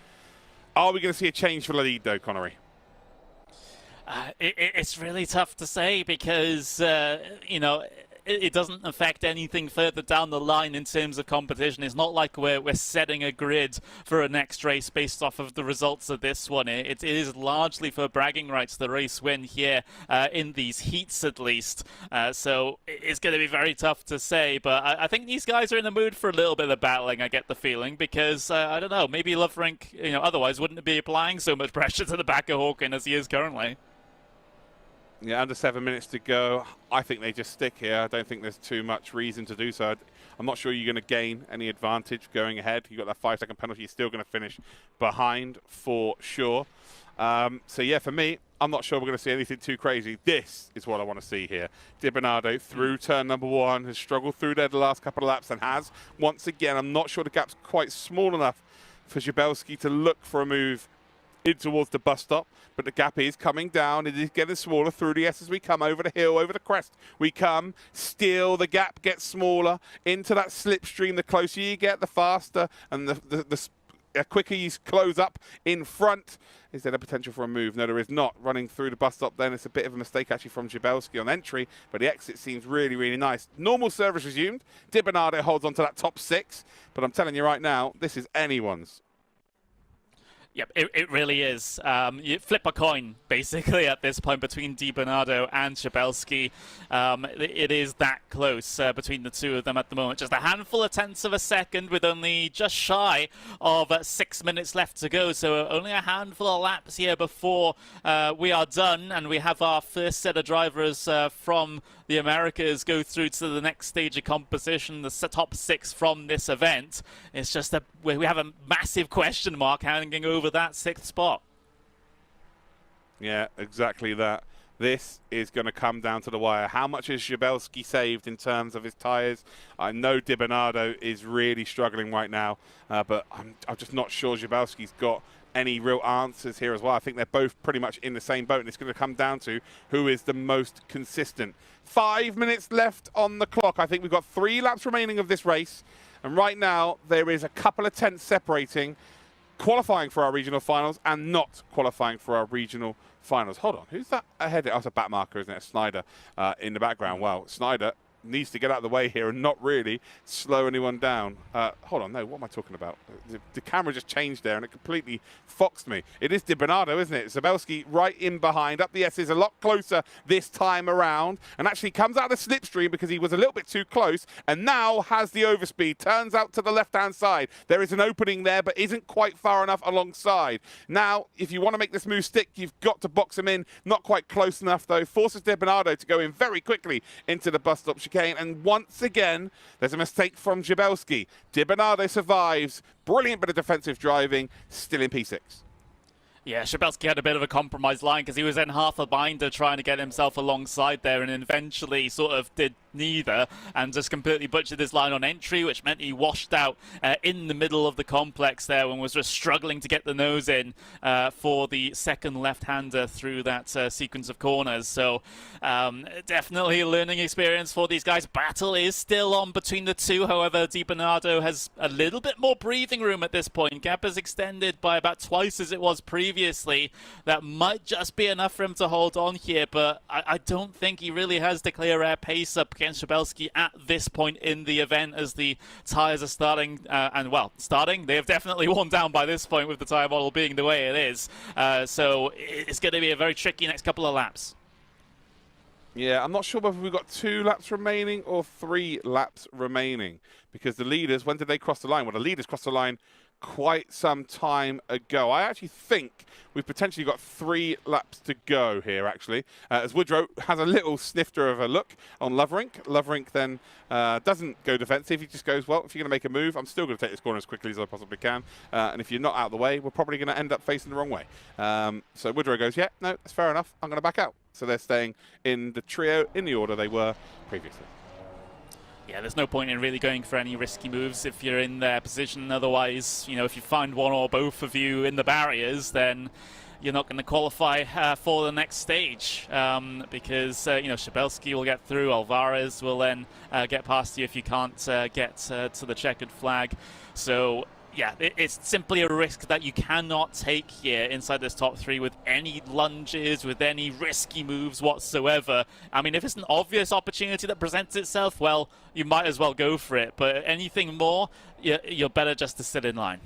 Are we going to see a change for the lead, though, Connery? It's really tough to say because, it doesn't affect anything further down the line in terms of competition. It's not like we're setting a grid for a next race based off of the results of this one. It is largely for bragging rights, the race win here in these heats at least. So it's going to be very tough to say, but I think these guys are in the mood for a little bit of battling, I get the feeling, because, I don't know, maybe Loverank, otherwise wouldn't be applying so much pressure to the back of Hawken as he is currently. Yeah, under 7 minutes to go. I think they just stick here. I don't think there's too much reason to do so. I'm not sure you're going to gain any advantage going ahead. You've got that 5-second penalty. You're still going to finish behind for sure. So, yeah, for me, I'm not sure we're going to see anything too crazy. This is what I want to see here. Di Bernardo through turn number 1, has struggled through there the last couple of laps and has, once again, I'm not sure the gap's quite small enough for Szybalski to look for a move in towards the bus stop, but the gap is coming down. It is getting smaller through the S as we come over the hill, over the crest. We come, still the gap gets smaller into that slipstream. The closer you get, the faster, and the quicker you close up in front. Is there a potential for a move? No, there is not. Running through the bus stop then, it's a bit of a mistake actually from Szybalski on entry, but the exit seems really, really nice. Normal service resumed. Di Bernardo holds on to that top 6, but I'm telling you right now, this is anyone's. Yep, it really is. You flip a coin, basically, at this point between Di Bernardo and Szybalski. It is that close between the two of them at the moment. Just a handful of tenths of a second with only just shy of 6 minutes left to go. So only a handful of laps here before we are done. And we have our first set of drivers from the Americas go through to the next stage of competition, the top 6 from this event. It's just that we have a massive question mark hanging over that 6th spot. Yeah, exactly that. This is going to come down to the wire. How much has Szybalski saved in terms of his tyres? I know Di Bernardo is really struggling right now, but I'm just not sure Szybalski's got any real answers here as well. I think they're both pretty much in the same boat, and it's going to come down to who is the most consistent. 5 minutes left on the clock. I think we've got 3 laps remaining of this race, and right now there is a couple of tenths separating qualifying for our regional finals and not qualifying for our regional finals. Hold on, who's that ahead? Oh, it's a back marker, isn't it? Snyder in the background. Well, Snyder needs to get out of the way here and not really slow anyone down. Hold on, no, what am I talking about? The camera just changed there and it completely foxed me. It is Di Bernardo, isn't it? Szybalski right in behind, up the S is a lot closer this time around, and actually comes out of the slipstream because he was a little bit too close, and now has the overspeed, turns out to the left-hand side. There is an opening there, but isn't quite far enough alongside. Now, if you want to make this move stick, you've got to box him in. Not quite close enough, though. Forces Di Bernardo to go in very quickly into the bus stop chicane. And once again, there's a mistake from Szybalski. Di Bernardo survives. Brilliant bit of defensive driving. Still in P6. Yeah, Szybalski had a bit of a compromised line because he was in half a binder trying to get himself alongside there and eventually sort of did neither and just completely butchered his line on entry, which meant he washed out in the middle of the complex there and was just struggling to get the nose in for the second left-hander through that sequence of corners. So definitely a learning experience for these guys. Battle is still on between the two. However, Di Bernardo has a little bit more breathing room at this point. Gap is extended by about twice as it was previously. That might just be enough for him to hold on here, but I don't think he really has the clear air pace up against Szybalski at this point in the event as the tyres are starting, they have definitely worn down by this point with the tyre model being the way it is. So it's going to be a very tricky next couple of laps. Yeah, I'm not sure whether we've got 2 laps remaining or 3 laps remaining, because the leaders, when did they cross the line? Well, the leaders crossed the line quite some time ago. I actually think we've potentially got 3 laps to go here, actually, as Woodrow has a little snifter of a look on Loverink. Loverink then doesn't go defensive. He just goes, well, if you're going to make a move, I'm still going to take this corner as quickly as I possibly can. And if you're not out of the way, we're probably going to end up facing the wrong way. So Woodrow goes, yeah, no, that's fair enough. I'm going to back out. So they're staying in the trio in the order they were previously. Yeah, there's no point in really going for any risky moves if you're in their position. Otherwise, you know, if you find one or both of you in the barriers, then you're not going to qualify for the next stage because, you know, Shabelski will get through. Alvarez will then get past you if you can't get to the checkered flag. So, yeah, it's simply a risk that you cannot take here inside this top 3 with any lunges, with any risky moves whatsoever. I mean, if it's an obvious opportunity that presents itself, well, you might as well go for it. But anything more, you're better just to sit in line.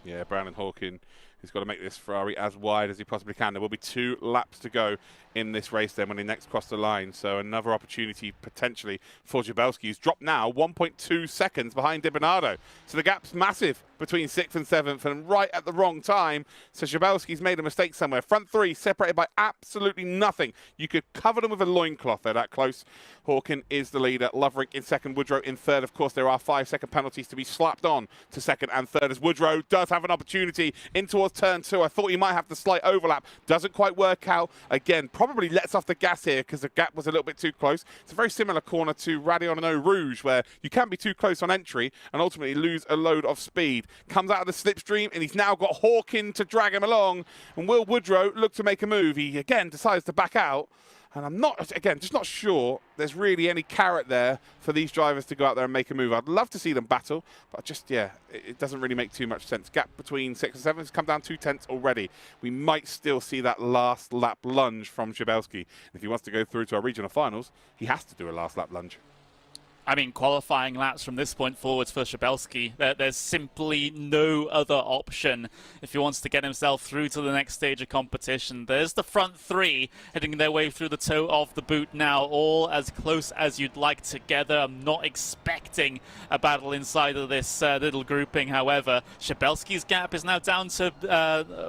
Yeah, Brandon Hawkin has got to make this Ferrari as wide as he possibly can. There will be 2 laps to go in this race then when he next cross the line. So another opportunity potentially for Jabelski, who's dropped now 1.2 seconds behind Di Bernardo. So the gap's massive between 6th and 7th and right at the wrong time. So Jabelski's made a mistake somewhere. Front 3 separated by absolutely nothing. You could cover them with a loincloth. They're that close. Hawkin is the leader. Loverink in 2nd. Woodrow in 3rd. Of course, there are 5-second penalties to be slapped on to 2nd and 3rd as Woodrow does have an opportunity in towards turn 2. I thought he might have the slight overlap. Doesn't quite work out. Again, probably lets off the gas here because the gap was a little bit too close. It's a very similar corner to Radion and Eau Rouge where you can be too close on entry and ultimately lose a load of speed. Comes out of the slipstream and he's now got Hawkin to drag him along. And will Woodrow look to make a move? He again decides to back out. And I'm not, again, just not sure there's really any carrot there for these drivers to go out there and make a move. I'd love to see them battle, but just, yeah, it doesn't really make too much sense. Gap between 6 and 7 has come down 2/10 already. We might still see that last lap lunge from Jabelski. If he wants to go through to our regional finals, he has to do a last lap lunge. I mean, qualifying laps from this point forwards for Shabelski, there's simply no other option if he wants to get himself through to the next stage of competition. There's the front 3 heading their way through the toe of the boot now, all as close as you'd like together. I'm not expecting a battle inside of this little grouping, however. Shabelski's gap is now down to,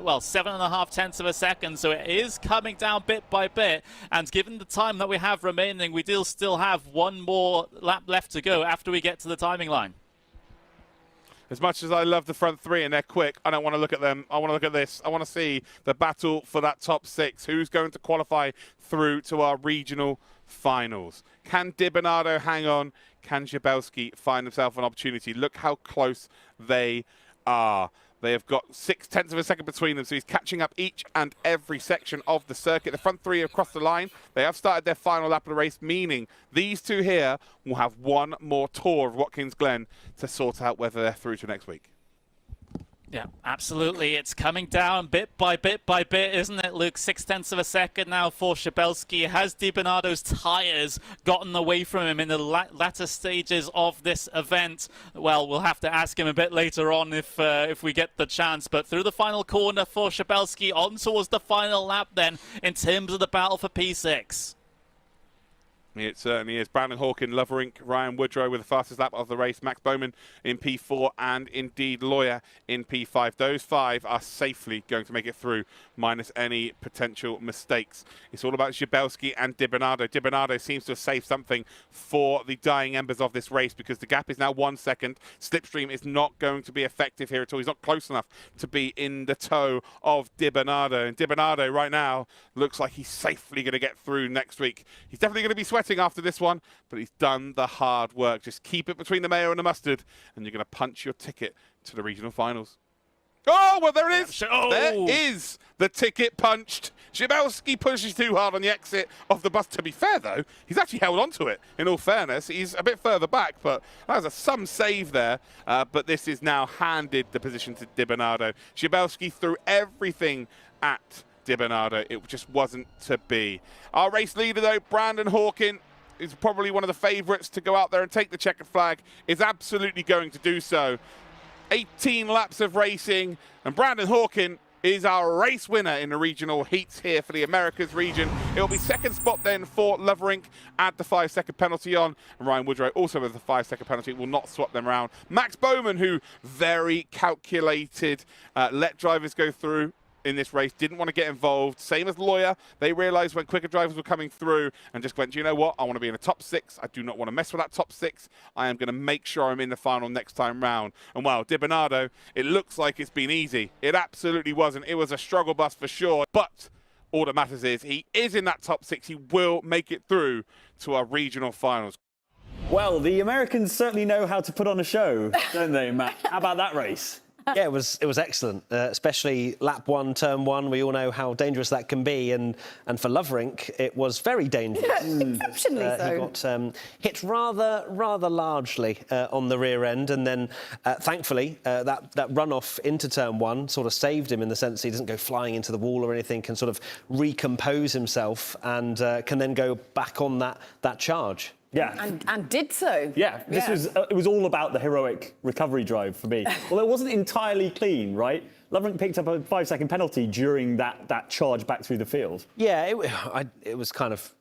well, 7.5 tenths of a second, so it is coming down bit by bit. And given the time that we have remaining, we do still have one more lap left to go after we get to the timing line. As much as I love the front 3 and they're quick, I don't want to look at them. I want to look at this. I want to see the battle for that top 6. Who's going to qualify through to our regional finals? Can Di Bernardo hang on? Can Jabelski find himself an opportunity? Look how close they are. They have got 0.6 of a second between them, so he's catching up each and every section of the circuit. The front 3 have crossed the line. They have started their final lap of the race, meaning these 2 here will have one more tour of Watkins Glen to sort out whether they're through to next week. Yeah, absolutely. It's coming down bit by bit, isn't it, Luke? 0.6 of a second now for Shabelski. Has Di Bernardo's tyres gotten away from him in the latter stages of this event? Well, we'll have to ask him a bit later on if we get the chance. But through the final corner for Shabelski, on towards the final lap then, in terms of the battle for P6. It certainly is. Brandon Hawkin, Loverink, Ryan Woodrow with the fastest lap of the race. Max Bowman in P4 and indeed Lawyer in P5. Those 5 are safely going to make it through, minus any potential mistakes. It's all about Jabelski and Di Bernardo. Di Bernardo seems to have saved something for the dying embers of this race because the gap is now 1 second. Slipstream is not going to be effective here at all. He's not close enough to be in the toe of Di Bernardo. And Di Bernardo right now looks like he's safely going to get through next week. He's definitely going to be sweating after this one, but he's done the hard work. Just keep it between the mayo and the mustard, and you're going to punch your ticket to the regional finals. Oh, well, there it is. Oh. There is the ticket punched. Jabelski pushes too hard on the exit of the bus. To be fair, though, he's actually held on to it, in all fairness. He's a bit further back, but that was some save there. But this is now handed the position to Di Bernardo. Jabelski threw everything at Di Bernardo. It just wasn't to be. Our race leader, though, Brandon Hawkin, is probably one of the favourites to go out there and take the checkered flag, is absolutely going to do so. 18 laps of racing, and Brandon Hawkin is our race winner in the regional heats here for the Americas region. It will be second spot then for Loverink. Add the 5-second penalty on. And Ryan Woodrow also with the 5-second penalty. Will not swap them around. Max Bowman, who very calculated, let drivers go through in this race, didn't want to get involved. Same as Lawyer, they realized when quicker drivers were coming through and just went, do you know what? I want to be in the top 6. I do not want to mess with that top 6. I am going to make sure I'm in the final next time round. And wow, Di Bernardo, it looks like it's been easy. It absolutely wasn't. It was a struggle bus for sure. But all that matters is he is in that top 6. He will make it through to our regional finals. Well, the Americans certainly know how to put on a show, don't they, Matt? How about that race? Yeah, it was excellent, especially lap 1, turn 1. We all know how dangerous that can be, and for Loverink, it was very dangerous. Exceptionally so. He got hit rather largely on the rear end, and then thankfully that runoff into turn 1 sort of saved him in the sense he doesn't go flying into the wall or anything, can sort of recompose himself and can then go back on that charge. Yeah. And did so. Yeah, it was all about the heroic recovery drive for me. Well, it wasn't entirely clean, right? Loverink picked up a 5-second penalty during that charge back through the field. Yeah, it was kind of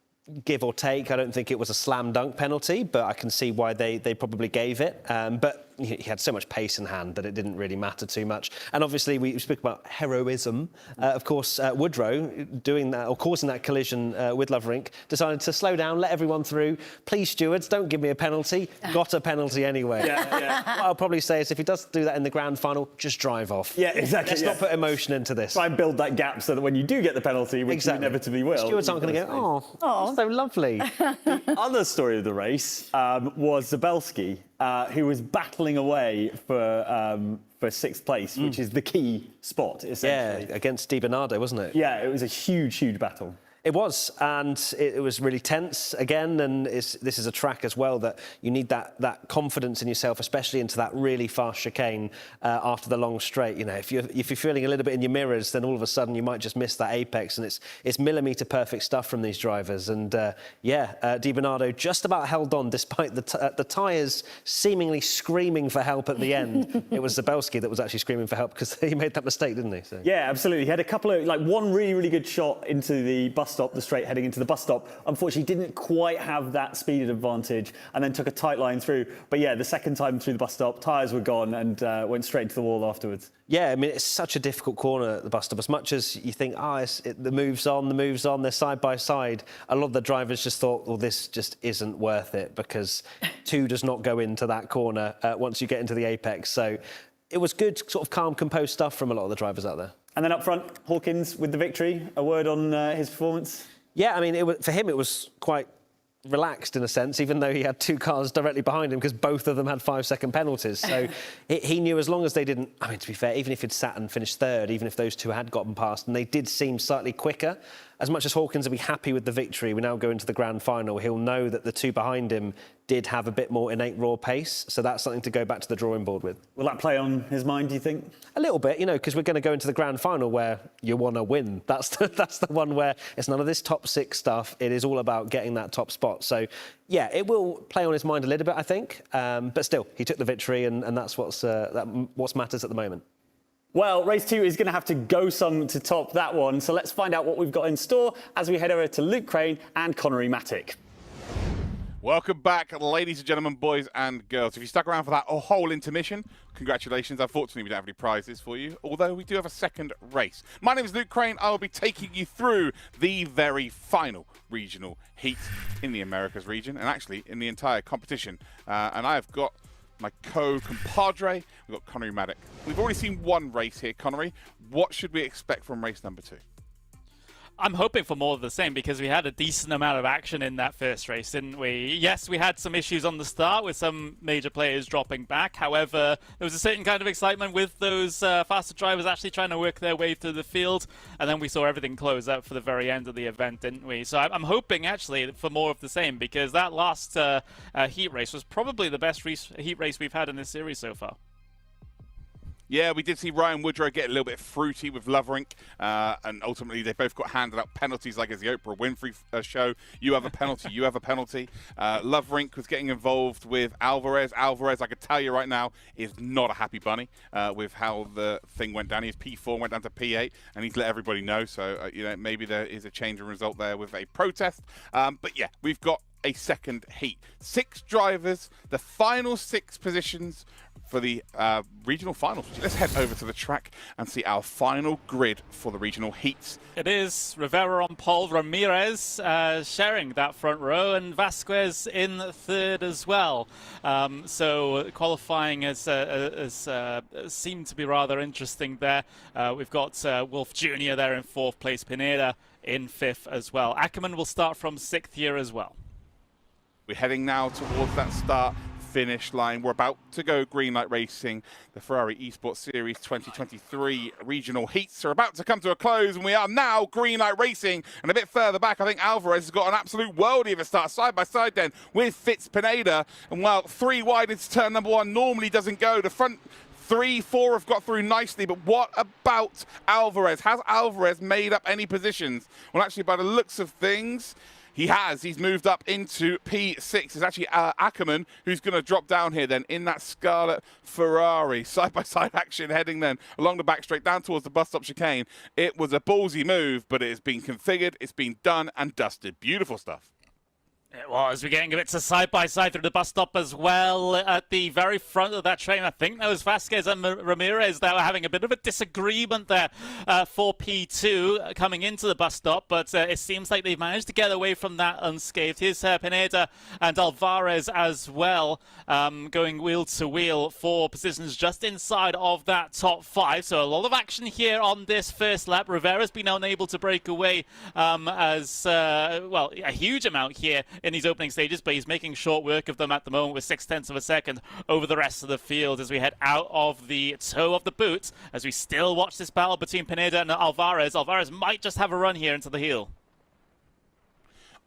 give or take. I don't think it was a slam dunk penalty, but I can see why they probably gave it. But he had so much pace in hand that it didn't really matter too much. And obviously, we speak about heroism. Of course, Woodrow, doing that or causing that collision with Loverink, decided to slow down, let everyone through. Please, stewards, don't give me a penalty. Got a penalty anyway. Yeah. What I'll probably say is if he does do that in the grand final, just drive off. Yeah, exactly. Let's not put emotion into this. Try and build that gap so that when you do get the penalty, which you inevitably will, stewards aren't going to go, oh, so lovely. The other story of the race was Zabelski, who was battling away for 6th place, which is the key spot, essentially. Yeah, against Di Bernardo, wasn't it? Yeah, it was a huge battle. It was, and it was really tense again, and this is a track as well that you need that confidence in yourself, especially into that really fast chicane after the long straight. You know, if you're feeling a little bit in your mirrors, then all of a sudden you might just miss that apex, and it's millimetre perfect stuff from these drivers. And Di Bernardo just about held on despite the tyres seemingly screaming for help at the end. It was Zabelski that was actually screaming for help because he made that mistake, didn't he? So. Yeah, absolutely. He had a couple of one really good shot into the bus stop, the straight heading into the bus stop. Unfortunately, didn't quite have that speed advantage and then took a tight line through. But yeah, the second time through the bus stop, tyres were gone and went straight into the wall afterwards. Yeah, I mean, it's such a difficult corner at the bus stop. As much as you think, the move's on, they're side by side, a lot of the drivers just thought, well, this just isn't worth it because 2 does not go into that corner once you get into the apex. So it was good, sort of calm, composed stuff from a lot of the drivers out there. And then up front, Hawkins with the victory. A word on his performance? Yeah, I mean, for him, it was quite relaxed in a sense, even though he had 2 cars directly behind him because both of them had 5-second penalties. So he knew as long as they didn't, I mean, to be fair, even if he'd sat and finished 3rd, even if those 2 had gotten past, and they did seem slightly quicker, as much as Hawkins will be happy with the victory, we now go into the grand final, he'll know that the 2 behind him did have a bit more innate raw pace, so that's something to go back to the drawing board with. Will that play on his mind, do you think? A little bit, you know, because we're going to go into the grand final where you want to win. That's the one where it's none of this top 6 stuff. It is all about getting that top spot. So, yeah, it will play on his mind a little bit, I think. But still, he took the victory, and that's what matters at the moment. Well, race 2 is going to have to go some to top that one. So let's find out what we've got in store as we head over to Luke Crane and Connery Matic. Welcome back, ladies and gentlemen, boys and girls. If you stuck around for that whole intermission, congratulations. Unfortunately, we don't have any prizes for you, although we do have a second race. My name is Luke Crane. I will be taking you through the very final regional heat in the Americas region, and actually in the entire competition. And I have got my co-compadre, we've got Connery Matic. We've already seen one race here, Connery. What should we expect from race number 2? I'm hoping for more of the same because we had a decent amount of action in that first race, didn't we? Yes, we had some issues on the start with some major players dropping back. However, there was a certain kind of excitement with those faster drivers actually trying to work their way through the field. And then we saw everything close out for the very end of the event, didn't we? So I'm hoping actually for more of the same because that last heat race was probably the best heat race we've had in this series so far. Yeah, we did see Ryan Woodrow get a little bit fruity with Loverink, and ultimately they both got handed out penalties like it's the Oprah Winfrey show. You have a penalty, you have a penalty. Loverink was getting involved with Alvarez. Alvarez, I can tell you right now, is not a happy bunny with how the thing went down. His P4 went down to P8, and he's let everybody know. So, maybe there is a change in result there with a protest. But yeah, we've got a second heat. 6 drivers, the final 6 positions for the regional finals. Let's head over to the track and see our final grid for the regional heats. It is Rivera on pole, Ramirez sharing that front row, and Vasquez in third as well. So qualifying has seemed to be rather interesting there. We've got Wolf Jr. there in 4th place, Pineda in 5th as well. Ackerman will start from 6th here as well. We're heading now towards that start-finish line. We're about to go green light racing. The Ferrari Esports Series 2023 regional heats are about to come to a close, and we are now green light racing. And a bit further back, I think Alvarez has got an absolute worldie of a start, side by side then with Fitz Pineda. And while 3 wide into turn number 1 normally doesn't go, the front 3, 4 have got through nicely, but what about Alvarez? Has Alvarez made up any positions? Well, actually, by the looks of things, he has. He's moved up into P6. It's actually Ackerman who's going to drop down here then in that Scarlet Ferrari. Side-by-side action heading then along the back straight down towards the bus stop chicane. It was a ballsy move, but it has been configured, it's been done and dusted. Beautiful stuff. It was. We're getting a bit to side-by-side through the bus stop as well. At the very front of that train, I think that was Vasquez and Ramirez that were having a bit of a disagreement there for P2 coming into the bus stop, but it seems like they've managed to get away from that unscathed. Here's Pineda and Alvarez as well, going wheel to wheel for positions just inside of that top 5. So a lot of action here on this first lap. Rivera's been unable to break away a huge amount here in these opening stages, but he's making short work of them at the moment with 0.6 of a second over the rest of the field as we head out of the toe of the boot, as we still watch this battle between Pineda and Alvarez. Alvarez might just have a run here into the heel.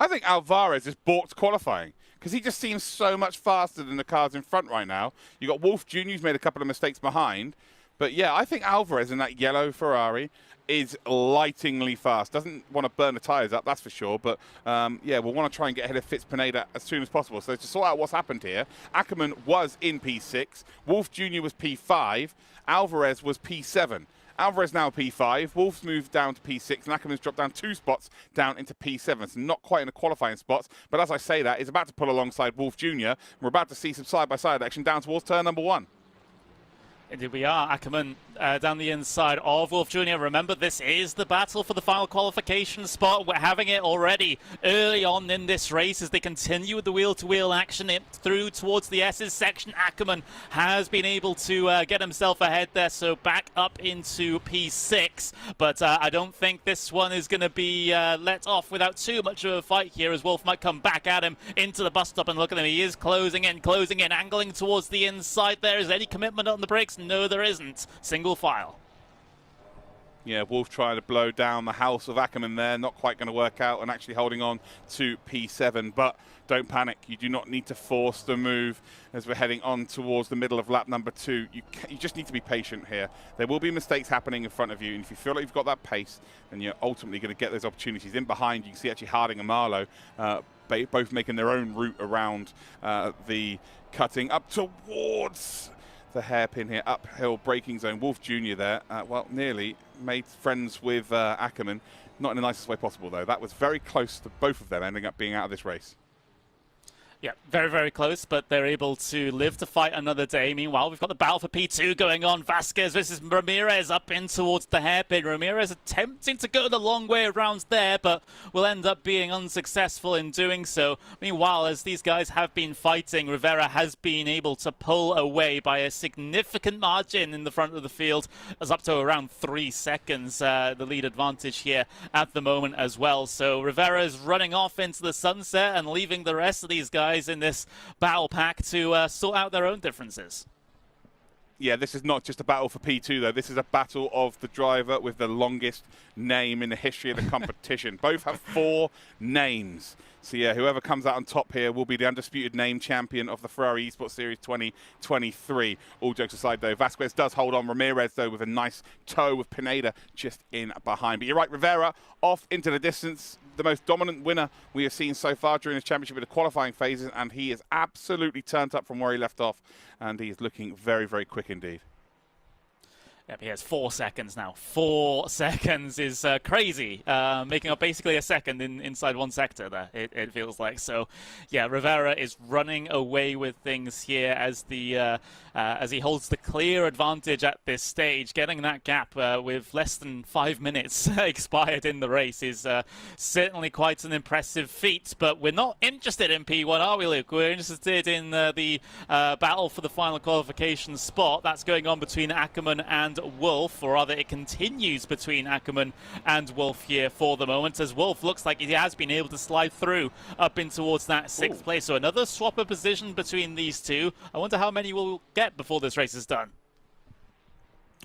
I think Alvarez has balked qualifying because he just seems so much faster than the cars in front right now. You got Wolf Jr. who's made a couple of mistakes behind, but yeah, I think Alvarez in that yellow Ferrari is lightingly fast. Doesn't want to burn the tyres up, that's for sure. But yeah, we'll want to try and get ahead of Fitz Pineda as soon as possible. So to sort out what's happened here, Ackerman was in P6, Wolf Jr. was P5, Alvarez was P7. Alvarez now P5, Wolf's moved down to P6, and Ackerman's dropped down 2 spots down into P7. So not quite in the qualifying spots, but as I say that, he's about to pull alongside Wolf Jr. We're about to see some side-by-side action down towards turn number 1. Indeed we are. Ackerman down the inside of Wolf Jr. Remember, this is the battle for the final qualification spot. We're having it already early on in this race as they continue with the wheel-to-wheel action through towards the S's section. Ackerman has been able to get himself ahead there, so back up into P6. But I don't think this one is going to be let off without too much of a fight here, as Wolf might come back at him into the bus stop. And look at him, he is closing in, angling towards the inside there. Is there any commitment on the brakes? No, there isn't. Single file. Yeah, Wolf trying to blow down the house of Ackerman there. Not quite going to work out, and actually holding on to P7. But don't panic. You do not need to force the move as we're heading on towards the middle of lap number 2. You just need to be patient here. There will be mistakes happening in front of you, and if you feel like you've got that pace, then you're ultimately going to get those opportunities. In behind, you can see actually Harding and Marlowe both making their own route around the cutting up towards the hairpin here, uphill braking zone. Wolf Jr. there, nearly made friends with Ackerman. Not in the nicest way possible, though. That was very close to both of them ending up being out of this race. Yeah, very, very close, but they're able to live to fight another day. Meanwhile, we've got the battle for P2 going on. Vasquez versus Ramirez up in towards the hairpin. Ramirez attempting to go the long way around there, but will end up being unsuccessful in doing so. Meanwhile, as these guys have been fighting, Rivera has been able to pull away by a significant margin in the front of the field. It's up to around 3 seconds, the lead advantage here at the moment as well. So Rivera is running off into the sunset and leaving the rest of these guys in this battle pack to sort out their own differences. Yeah, this is not just a battle for P2, though. This is a battle of the driver with the longest name in the history of the competition. Both have 4 names. So, yeah, whoever comes out on top here will be the undisputed name champion of the Ferrari Esports Series 2023. All jokes aside, though, Vasquez does hold on. Ramirez, though, with a nice toe with Pineda just in behind. But you're right, Rivera off into the distance. The most dominant winner we have seen so far during this championship in the qualifying phases, and he is absolutely turned up from where he left off, and he is looking very, very quick indeed. Yep, he has 4 seconds now. 4 seconds is crazy, making up basically a second inside one sector there, it feels like. So, yeah, Rivera is running away with things here as he holds the clear advantage at this stage. Getting that gap with less than 5 minutes expired in the race is certainly quite an impressive feat. But we're not interested in P1, are we, Luke? We're interested in the battle for the final qualification spot. That's going on between Ackerman and Wolf, or rather it continues between Ackerman and Wolf here for the moment, as Wolf looks like he has been able to slide through up in towards that 6th place. So another swap of position between these two. I wonder how many we'll get before this race is done.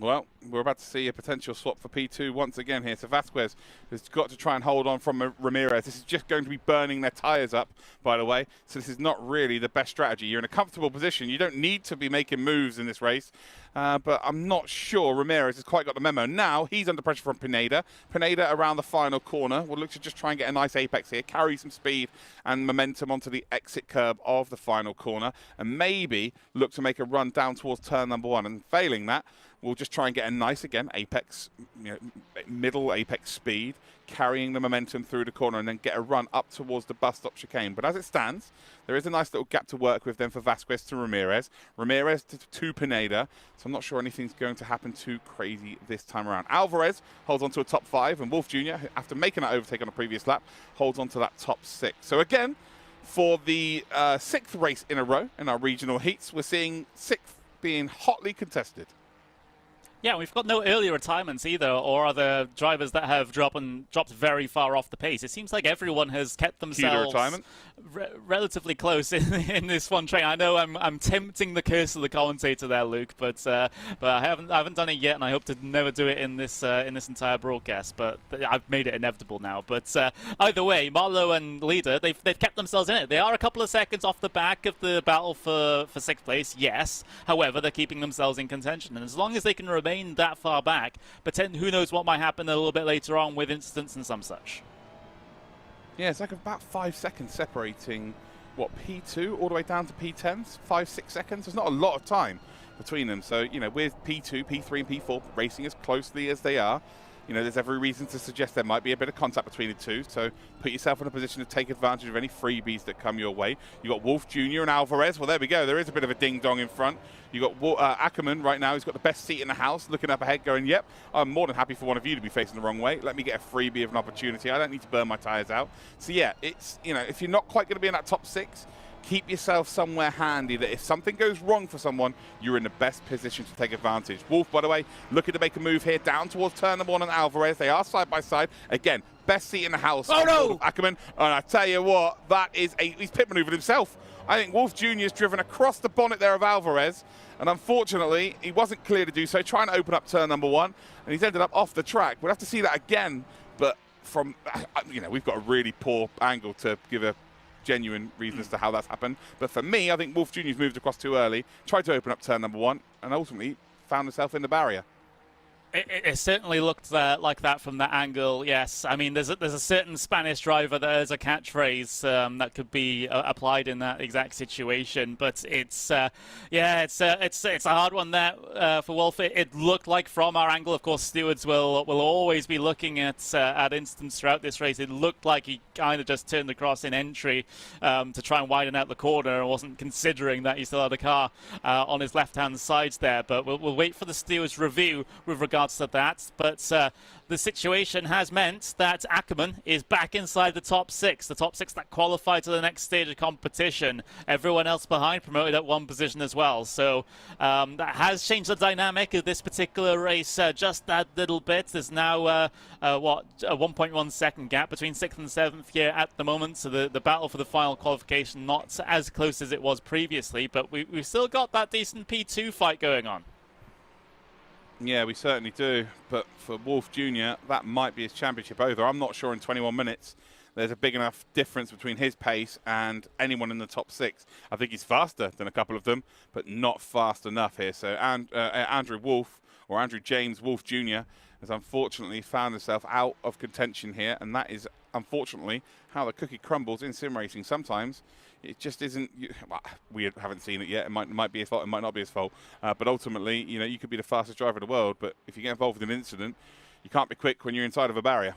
Well, we're about to see a potential swap for P2 once again here. So Vasquez has got to try and hold on from Ramirez. This is just going to be burning their tyres up, by the way. So this is not really the best strategy. You're in a comfortable position. You don't need to be making moves in this race. But I'm not sure Ramirez has quite got the memo. Now he's under pressure from Pineda. Pineda around the final corner will look to just try and get a nice apex here, carry some speed and momentum onto the exit curb of the final corner, and maybe look to make a run down towards turn number 1. And failing that, we'll just try and get a nice, again, apex, middle apex speed, carrying the momentum through the corner, and then get a run up towards the bus stop chicane. But as it stands, there is a nice little gap to work with then for Vasquez to Ramirez. Ramirez to Pineda. So I'm not sure anything's going to happen too crazy this time around. Alvarez holds on to a top 5, and Wolf Jr., after making that overtake on a previous lap, holds on to that top 6. So again, for the 6th race in a row in our regional heats, we're seeing 6th being hotly contested. Yeah, we've got no early retirements either, or other drivers that have dropped very far off the pace. It seems like everyone has kept themselves relatively close in this one train. I know I'm tempting the curse of the commentator there, Luke, but I haven't done it yet, and I hope to never do it in this entire broadcast. But I've made it inevitable now. But either way, Marlowe and Leader, they've kept themselves in it. They are a couple of seconds off the back of the battle for 6th place, yes. However, they're keeping themselves in contention, and as long as they can remain that far back, but who knows what might happen a little bit later on with incidents and some such. Yeah, it's like about 5 seconds separating, what, P2 all the way down to P10s? 5-6 seconds? There's not a lot of time between them. So, with P2, P3 and P4 racing as closely as they are, there's every reason to suggest there might be a bit of contact between the two. So put yourself in a position to take advantage of any freebies that come your way. You've got Wolf Jr. and Alvarez. Well, there we go. There is a bit of a ding-dong in front. You've got Ackerman right now. He's got the best seat in the house, looking up ahead going, yep, I'm more than happy for one of you to be facing the wrong way. Let me get a freebie of an opportunity. I don't need to burn my tyres out. So, yeah, it's, if you're not quite going to be in that top 6, keep yourself somewhere handy that if something goes wrong for someone, you're in the best position to take advantage. Wolf, by the way, looking to make a move here down towards turn number 1 and Alvarez. They are side by side. Again, best seat in the house. Oh, no! Ackerman. And I tell you what, he's pit maneuvered himself. I think Wolf Jr. has driven across the bonnet there of Alvarez, and unfortunately, he wasn't clear to do so, trying to open up turn number 1, and he's ended up off the track. We'll have to see that again, but from, we've got a really poor angle to give a genuine reason as to how that's happened. But for me, I think Wolf Jr.'s moved across too early, tried to open up turn number 1, and ultimately found himself in the barrier. It certainly looked like that from that angle, yes. I mean, there's a certain Spanish driver that has a catchphrase that could be applied in that exact situation. But it's a hard one there for Wolf. It looked like from our angle, of course, stewards will always be looking at instance throughout this race. It looked like he kind of just turned across in entry to try and widen out the corner and wasn't considering that he still had a car on his left-hand side there. But we'll wait for the stewards' review with regards to that, but the situation has meant that Ackerman is back inside the top 6, that qualify to the next stage of competition. Everyone else behind promoted at 1 position as well, so that has changed the dynamic of this particular race just that little bit. There's now a 1.1 second gap between 6th and 7th here at the moment, so the battle for the final qualification not as close as it was previously, but we've still got that decent P2 fight going on. Yeah, we certainly do. But for Wolf Jr., that might be his championship over. I'm not sure in 21 minutes there's a big enough difference between his pace and anyone in the top 6. I think he's faster than a couple of them, but not fast enough here. So Andrew Wolf, or Andrew James Wolf Jr., has unfortunately found himself out of contention here, and that is unfortunately how the cookie crumbles in sim racing. Sometimes it just isn't. Well, we haven't seen it yet. It might be his fault. It might not be his fault. But ultimately, you could be the fastest driver in the world, but if you get involved in an incident, you can't be quick when you're inside of a barrier.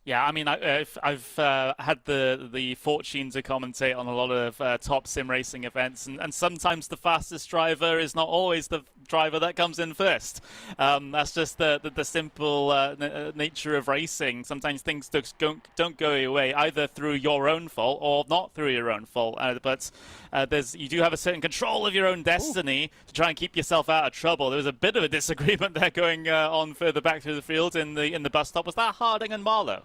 Yeah, I mean, I've had the fortune to commentate on a lot of top sim racing events, and sometimes the fastest driver is not always the driver that comes in first. That's just the simple nature of racing. Sometimes things don't go your way, either through your own fault or not through your own fault. But you do have a certain control of your own destiny to try and keep yourself out of trouble. There was a bit of a disagreement there going on further back through the field in the bus stop. Was that Harding and Marlowe?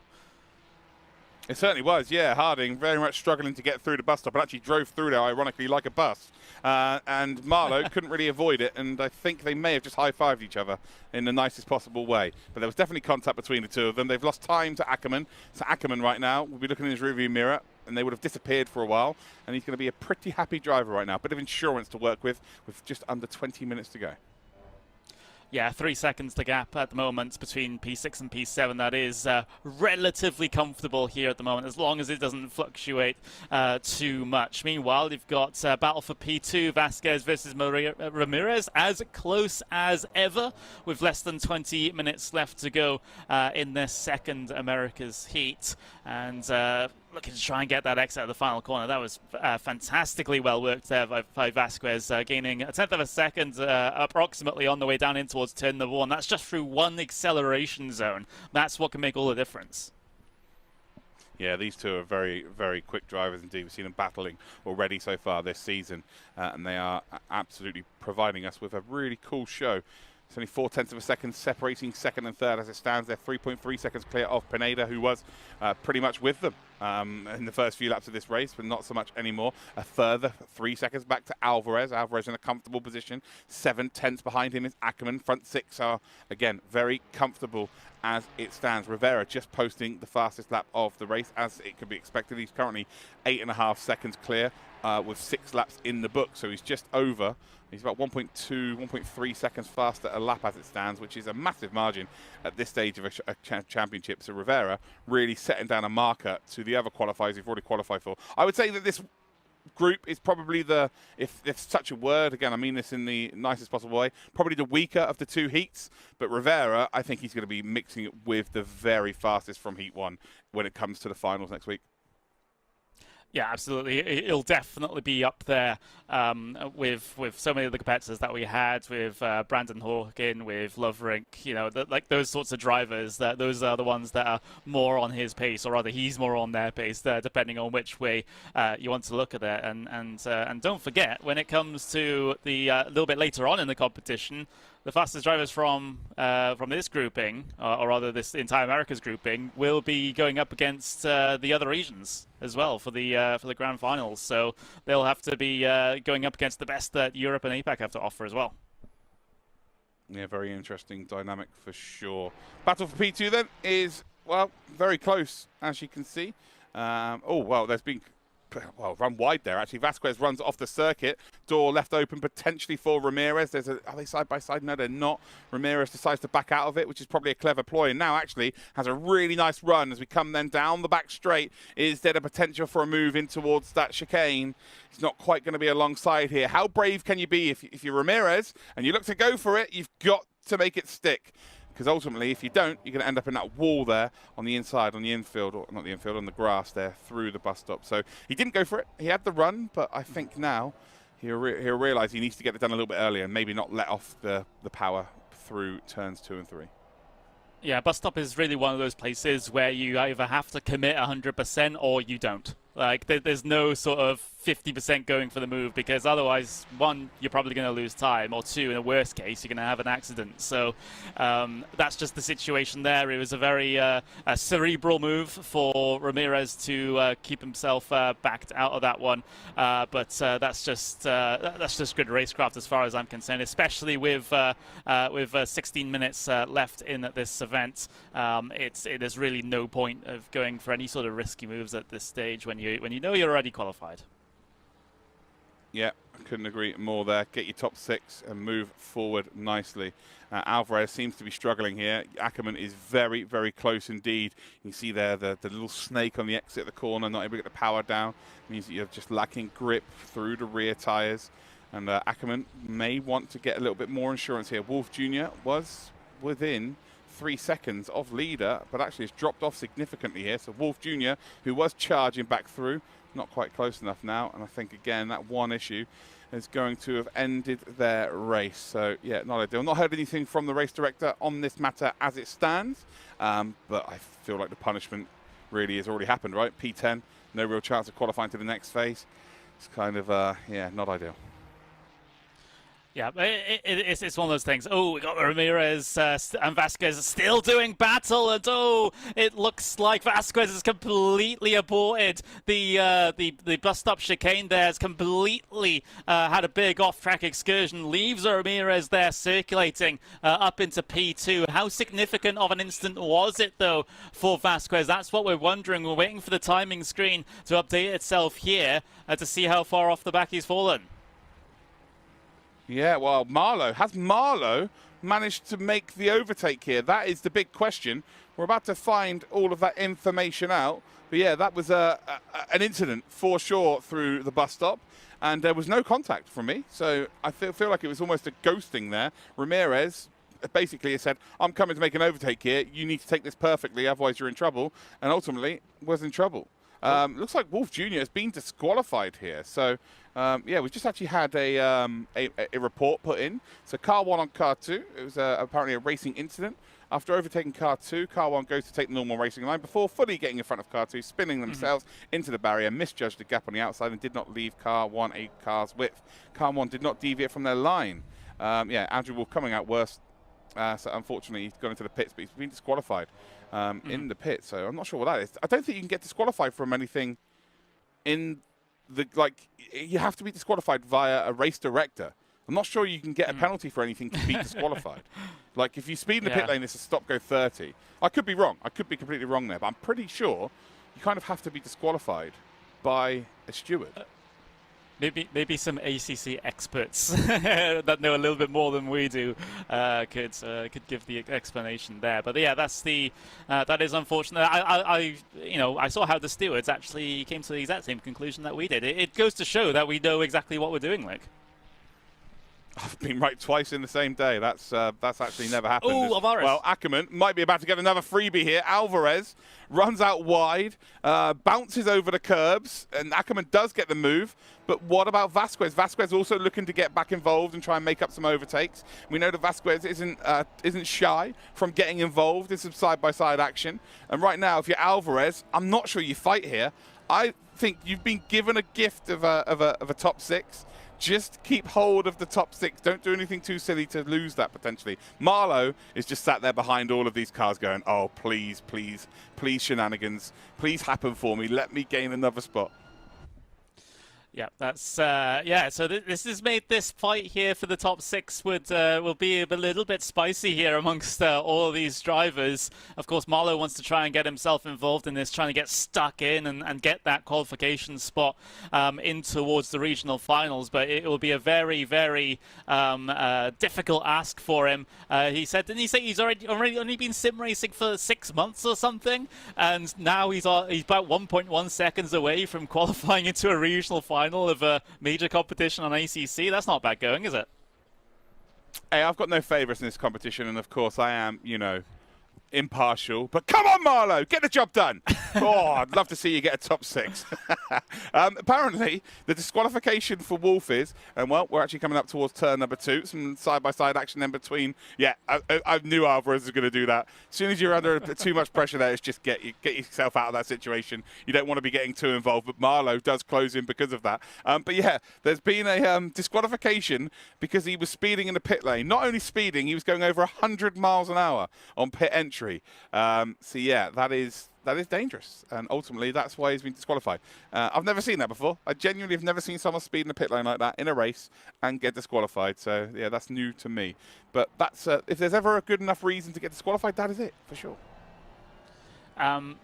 It certainly was, yeah. Harding very much struggling to get through the bus stop and actually drove through there, ironically, like a bus. And Marlowe couldn't really avoid it, and I think they may have just high-fived each other in the nicest possible way. But there was definitely contact between the two of them. They've lost time to Ackerman. So Ackerman right now will be looking in his rearview mirror, and they would have disappeared for a while, and he's going to be a pretty happy driver right now. Bit of insurance to work with just under 20 minutes to go. Yeah, 3 seconds the gap at the moment between P6 and P7. That is relatively comfortable here at the moment, as long as it doesn't fluctuate too much. Meanwhile, you've got battle for P2, Vasquez versus Ramirez, as close as ever, with less than 20 minutes left to go in this second America's heat. And looking to try and get that exit at the final corner. That was fantastically well worked there by Vasquez, gaining a tenth of a second approximately on the way down in towards turn number 1. That's just through one acceleration zone. That's what can make all the difference. Yeah, these two are very, very quick drivers indeed. We've seen them battling already so far this season, and they are absolutely providing us with a really cool show. It's only 0.4 of a second separating second and third as it stands. They're 3.3 seconds clear of Pineda, who was pretty much with them in the first few laps of this race, but not so much anymore. A further 3 seconds back to Alvarez. Alvarez in a comfortable position. 7/10 behind him is Ackerman. Front 6 are, again, very comfortable as it stands. Rivera just posting the fastest lap of the race, as it could be expected. He's currently 8.5 seconds clear with 6 laps in the book, so he's just over. He's about 1.2, 1.3 seconds faster a lap as it stands, which is a massive margin at this stage of a championship. So Rivera really setting down a marker to the other qualifiers who've already qualified for. I would say that this group is probably if such a word, again, I mean this in the nicest possible way, probably the weaker of the two heats. But Rivera, I think he's going to be mixing it with the very fastest from Heat 1 when it comes to the finals next week. Yeah, absolutely. It'll definitely be up there with so many of the competitors that we had, with Brandon Hawkin, with Lovrink, like those sorts of drivers. Those are the ones that are more on his pace, or rather he's more on their pace, depending on which way you want to look at it. And don't forget, when it comes to the little bit later on in the competition, the fastest drivers from this grouping, or rather this entire Americas grouping, will be going up against the other regions as well for the grand finals. So they'll have to be going up against the best that Europe and APAC have to offer as well. Yeah, very interesting dynamic for sure. Battle for P2 then is, well, very close, as you can see. There's been run wide there, actually. Vasquez runs off the circuit. Door left open potentially for Ramirez. Are they side by side? No, they're not. Ramirez decides to back out of it, which is probably a clever ploy. And now actually has a really nice run as we come then down the back straight. Is there a potential for a move in towards that chicane? He's not quite going to be alongside here. How brave can you be if you're Ramirez and you look to go for it? You've got to make it stick. Because ultimately, if you don't, you're going to end up in that wall there on the inside, on the infield, or not the infield, on the grass there through the bus stop. So he didn't go for it. He had the run, but I think now he'll realise he needs to get it done a little bit earlier and maybe not let off the power through turns 2 and 3. Yeah, bus stop is really one of those places where you either have to commit 100% or you don't. Like, there's no sort of 50% going for the move, because otherwise, one, you're probably going to lose time, or two, in a worst case, you're going to have an accident. So that's just the situation there. It was a very a cerebral move for Ramirez to keep himself backed out of that one. But that's just good racecraft as far as I'm concerned, especially with 16 minutes left in this event. There's really no point of going for any sort of risky moves at this stage when you know you're already qualified. Yeah, I couldn't agree more there. Get your top 6 and move forward nicely. Alvarez seems to be struggling here. Ackerman is very, very close indeed. You see there the little snake on the exit of the corner, not able to get the power down. Means that you're just lacking grip through the rear tyres. And Ackerman may want to get a little bit more insurance here. Wolf Jr. was within 3 seconds of leader, but actually has dropped off significantly here. So Wolf Jr., who was charging back through, not quite close enough now. And I think, again, that one issue is going to have ended their race. So, yeah, not ideal. Not heard anything from the race director on this matter as it stands, but I feel like the punishment really has already happened, right? P10, no real chance of qualifying to the next phase. It's kind of, yeah, not ideal. Yeah, it's one of those things. Oh, we got Ramirez and Vasquez still doing battle, and oh, it looks like Vasquez has completely aborted the bus stop chicane. There has completely had a big off-track excursion, leaves Ramirez there circulating up into P2. How significant of an instant was it though for Vasquez? That's what we're wondering. We're waiting for the timing screen to update itself here to see how far off the back he's fallen. Yeah, well, has Marlowe managed to make the overtake here? That is the big question. We're about to find all of that information out. But yeah, that was an incident for sure through the bus stop. And there was no contact from me. So I feel like it was almost a ghosting there. Ramirez basically said, I'm coming to make an overtake here. You need to take this perfectly, otherwise you're in trouble. And ultimately was in trouble. Looks like Wolf Jr. has been disqualified here. So, yeah, we've just actually had a report put in. So car 1 on car 2. It was apparently a racing incident. After overtaking car 2, car 1 goes to take the normal racing line before fully getting in front of car 2, spinning themselves into the barrier, misjudged the gap on the outside and did not leave car 1 a car's width. Car 1 did not deviate from their line. Yeah, Andrew Wolf coming out worse. So unfortunately, he's gone into the pits, but he's been disqualified in the pit. So I'm not sure what that is. I don't think you can get disqualified from anything in the, like, you have to be disqualified via a race director. I'm not sure you can get a penalty for anything to be disqualified. Like, if you speed in the pit lane, it's a stop go 30. I could be wrong. I could be completely wrong there, but I'm pretty sure you kind of have to be disqualified by a steward. Maybe some ACC experts that know a little bit more than we do could give the explanation there. But yeah, that is unfortunate. I saw how the stewards actually came to the exact same conclusion that we did. It goes to show that we know exactly what we're doing, Luke. I've been right twice in the same day. That's actually never happened. Oh, Alvarez. Well, Ackerman might be about to get another freebie here. Alvarez runs out wide, bounces over the curbs, and Ackerman does get the move. But what about Vasquez? Vasquez also looking to get back involved and try and make up some overtakes. We know that Vasquez isn't shy from getting involved in some side-by-side action. And right now, if you're Alvarez, I'm not sure you fight here. I think you've been given a gift of a top 6. Just keep hold of the top 6. Don't do anything too silly to lose that potentially. Marlowe is just sat there behind all of these cars going, oh, please, please, please shenanigans. Please happen for me. Let me gain another spot. Yeah, that's yeah. So this has made this fight here for the top 6 will be a little bit spicy here amongst all of these drivers. Of course, Marlowe wants to try and get himself involved in this, trying to get stuck in and get that qualification spot in towards the regional finals. But it will be a very, very difficult ask for him. He said, didn't he say he's already only been sim racing for 6 months or something, and now he's about 1.1 seconds away from qualifying into a regional final of a major competition on ACC. That's not bad going, is it? Hey, I've got no favourites in this competition, and of course I am, impartial, but come on, Marlow, get the job done. Oh, I'd love to see you get a top 6. Apparently, the disqualification for Wolf is, and well, we're actually coming up towards turn number 2, some side-by-side action in between. Yeah, I knew Alvarez was going to do that. As soon as you're under too much pressure there, it's just get yourself out of that situation. You don't want to be getting too involved, but Marlow does close in because of that. But yeah, there's been a disqualification because he was speeding in the pit lane. Not only speeding, he was going over 100 miles an hour on pit entry. So yeah, that is dangerous, and ultimately that's why he's been disqualified. I've never seen that before. I genuinely have never seen someone speed in a pit lane like that in a race and get disqualified. So yeah, that's new to me. But that's if there's ever a good enough reason to get disqualified, that is it for sure.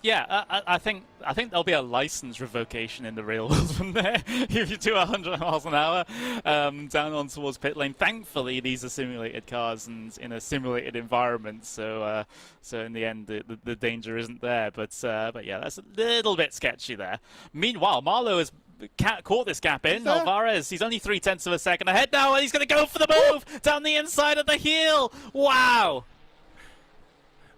Yeah, I think there'll be a license revocation in the real world from there. If you do 100 miles an hour down on towards pit lane. Thankfully, these are simulated cars and in a simulated environment, so in the end, the danger isn't there. But yeah, that's a little bit sketchy there. Meanwhile, Marlow has caught this gap in. Alvarez, he's only 0.3 of a second ahead now, and he's going to go for the move down the inside of the heel. Wow.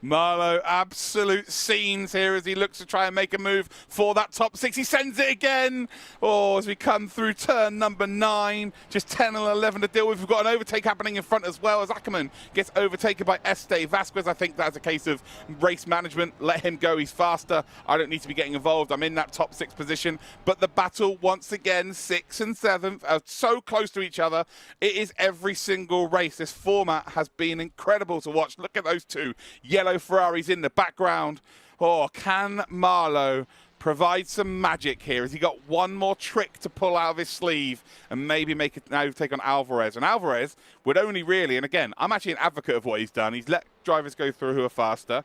Marlow, absolute scenes here as he looks to try and make a move for that top 6. He sends it again. Oh, as we come through turn number 9, just 10 and 11 to deal with. We've got an overtake happening in front as well as Ackerman gets overtaken by Vasquez. I think that's a case of race management. Let him go. He's faster. I don't need to be getting involved. I'm in that top 6 position. But the battle, once again, 6th and 7th are so close to each other. It is every single race. This format has been incredible to watch. Look at those two yellow Ferraris in the background. Oh, can Marlow provide some magic here? Has he got one more trick to pull out of his sleeve and maybe make an overtake on Alvarez? And Alvarez would only really, and again, I'm actually an advocate of what he's done. He's let drivers go through who are faster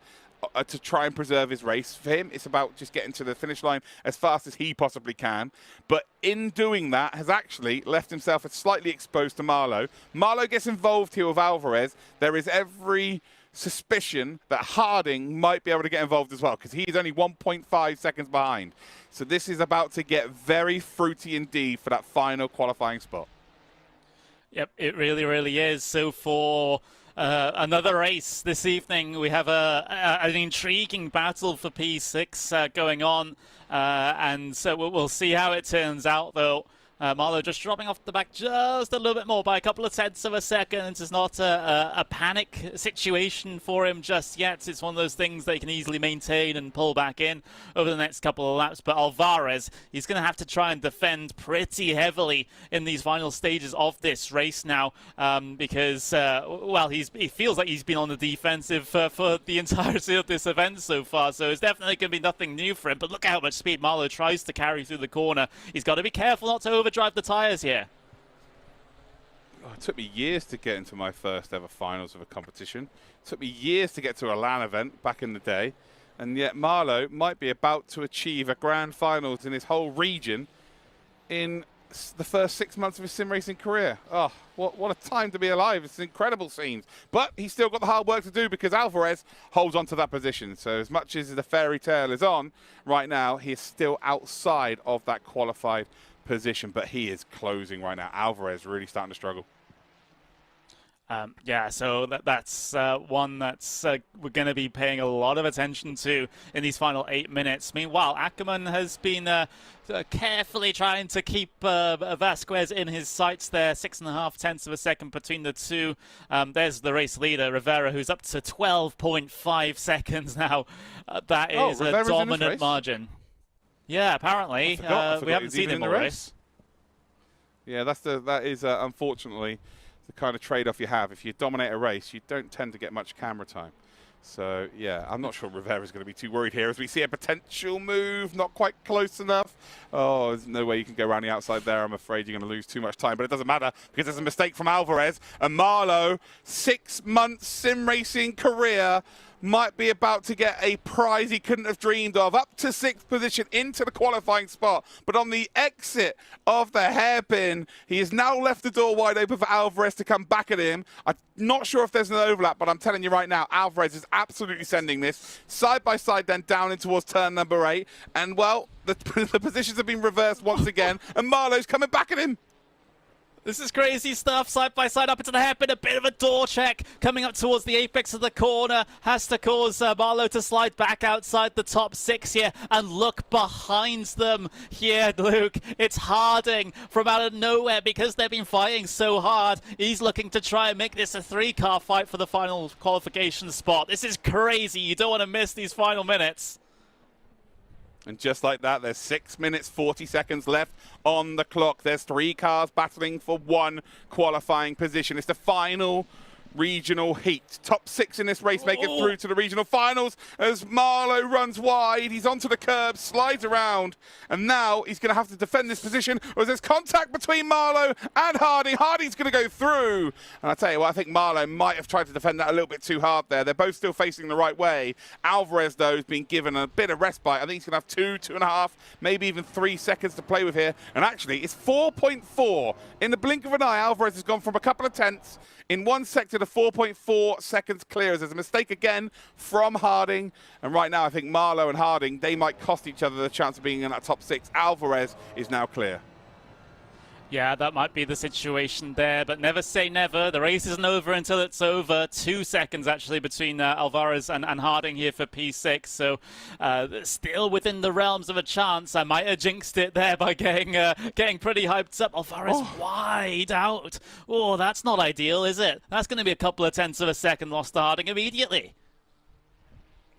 to try and preserve his race. For him, it's about just getting to the finish line as fast as he possibly can. But in doing that, has actually left himself slightly exposed to Marlow. Marlow gets involved here with Alvarez. There is every suspicion that Harding might be able to get involved as well, because he's only 1.5 seconds behind. So this is about to get very fruity indeed for that final qualifying spot. Yep, it really, really is. So for another race this evening, we have an intriguing battle for P6 going on, and so we'll see how it turns out, though. Marlow just dropping off the back just a little bit more by a couple of tenths of a second. It's not a panic situation for him just yet. It's one of those things that he can easily maintain and pull back in over the next couple of laps. But Alvarez, he's going to have to try and defend pretty heavily in these final stages of this race now, because, well, he feels like he's been on the defensive for the entirety of this event so far. So it's definitely going to be nothing new for him. But look at how much speed Marlow tries to carry through the corner. He's got to be careful not to overdrive the tyres here. Oh, it took me years to get into my first ever finals of a competition. It took me years to get to a LAN event back in the day. And yet Marlow might be about to achieve a grand finals in his whole region in the first 6 months of his sim racing career. Oh, what a time to be alive. It's incredible scenes. But he's still got the hard work to do because Alvarez holds on to that position. So as much as the fairy tale is on right now, he is still outside of that qualified position, but he is closing right now. Alvarez really starting to struggle. Yeah, so that's one that's we're going to be paying a lot of attention to in these final 8 minutes. Meanwhile, Ackerman has been carefully trying to keep Vasquez in his sights there. 6.5 tenths of a second between the two. There's the race leader, Rivera, who's up to 12.5 seconds now. That is a dominant margin. Yeah, apparently. I forgot we haven't seen him in the race. Yeah, that is unfortunately the kind of trade-off you have. If you dominate a race, you don't tend to get much camera time. So, yeah, I'm not sure Rivera's going to be too worried here as we see a potential move, not quite close enough. Oh, there's no way you can go around the outside there. I'm afraid you're going to lose too much time, but it doesn't matter because there's a mistake from Alvarez. And Marlow, 6 months sim racing career, might be about to get a prize he couldn't have dreamed of, up to 6th position into the qualifying spot. But on the exit of the hairpin, he has now left the door wide open for Alvarez to come back at him. I'm not sure if there's an overlap, but I'm telling you right now, Alvarez is absolutely sending this side by side, then down in towards turn number 8. And, well, the positions have been reversed once again, and Marlow's coming back at him. This is crazy stuff. Side by side up into the hairpin. A bit of a door check coming up towards the apex of the corner. Has to cause Marlowe to slide back outside the top 6 here. And look behind them here, Luke. It's Harding from out of nowhere because they've been fighting so hard. He's looking to try and make this a 3-car fight for the final qualification spot. This is crazy. You don't want to miss these final minutes. And just like that, there's 6 minutes, 40 seconds left on the clock. There's 3 cars battling for 1 qualifying position. It's the final regional heat. Top 6 in this race make it through to the regional finals as Marlowe runs wide. He's onto the curb, slides around, and now he's going to have to defend this position as there's contact between Marlowe and Harding. Harding's going to go through. And I tell you what, I think Marlowe might have tried to defend that a little bit too hard there. They're both still facing the right way. Alvarez, though, has been given a bit of respite. I think he's going to have 2.5, maybe even 3 seconds to play with here. And actually, it's 4.4. In the blink of an eye, Alvarez has gone from a couple of tenths in one sector to 4.4 seconds clear. There's a mistake again from Harding. And right now, I think Marlowe and Harding, they might cost each other the chance of being in that top 6. Alvarez is now clear. Yeah, that might be the situation there, but never say never. The race isn't over until it's over. 2 seconds, actually, between Alvarez and Harding here for P6. So still within the realms of a chance. I might have jinxed it there by getting pretty hyped up. Alvarez wide out. Oh, that's not ideal, is it? That's going to be a couple of tenths of a second lost to Harding immediately.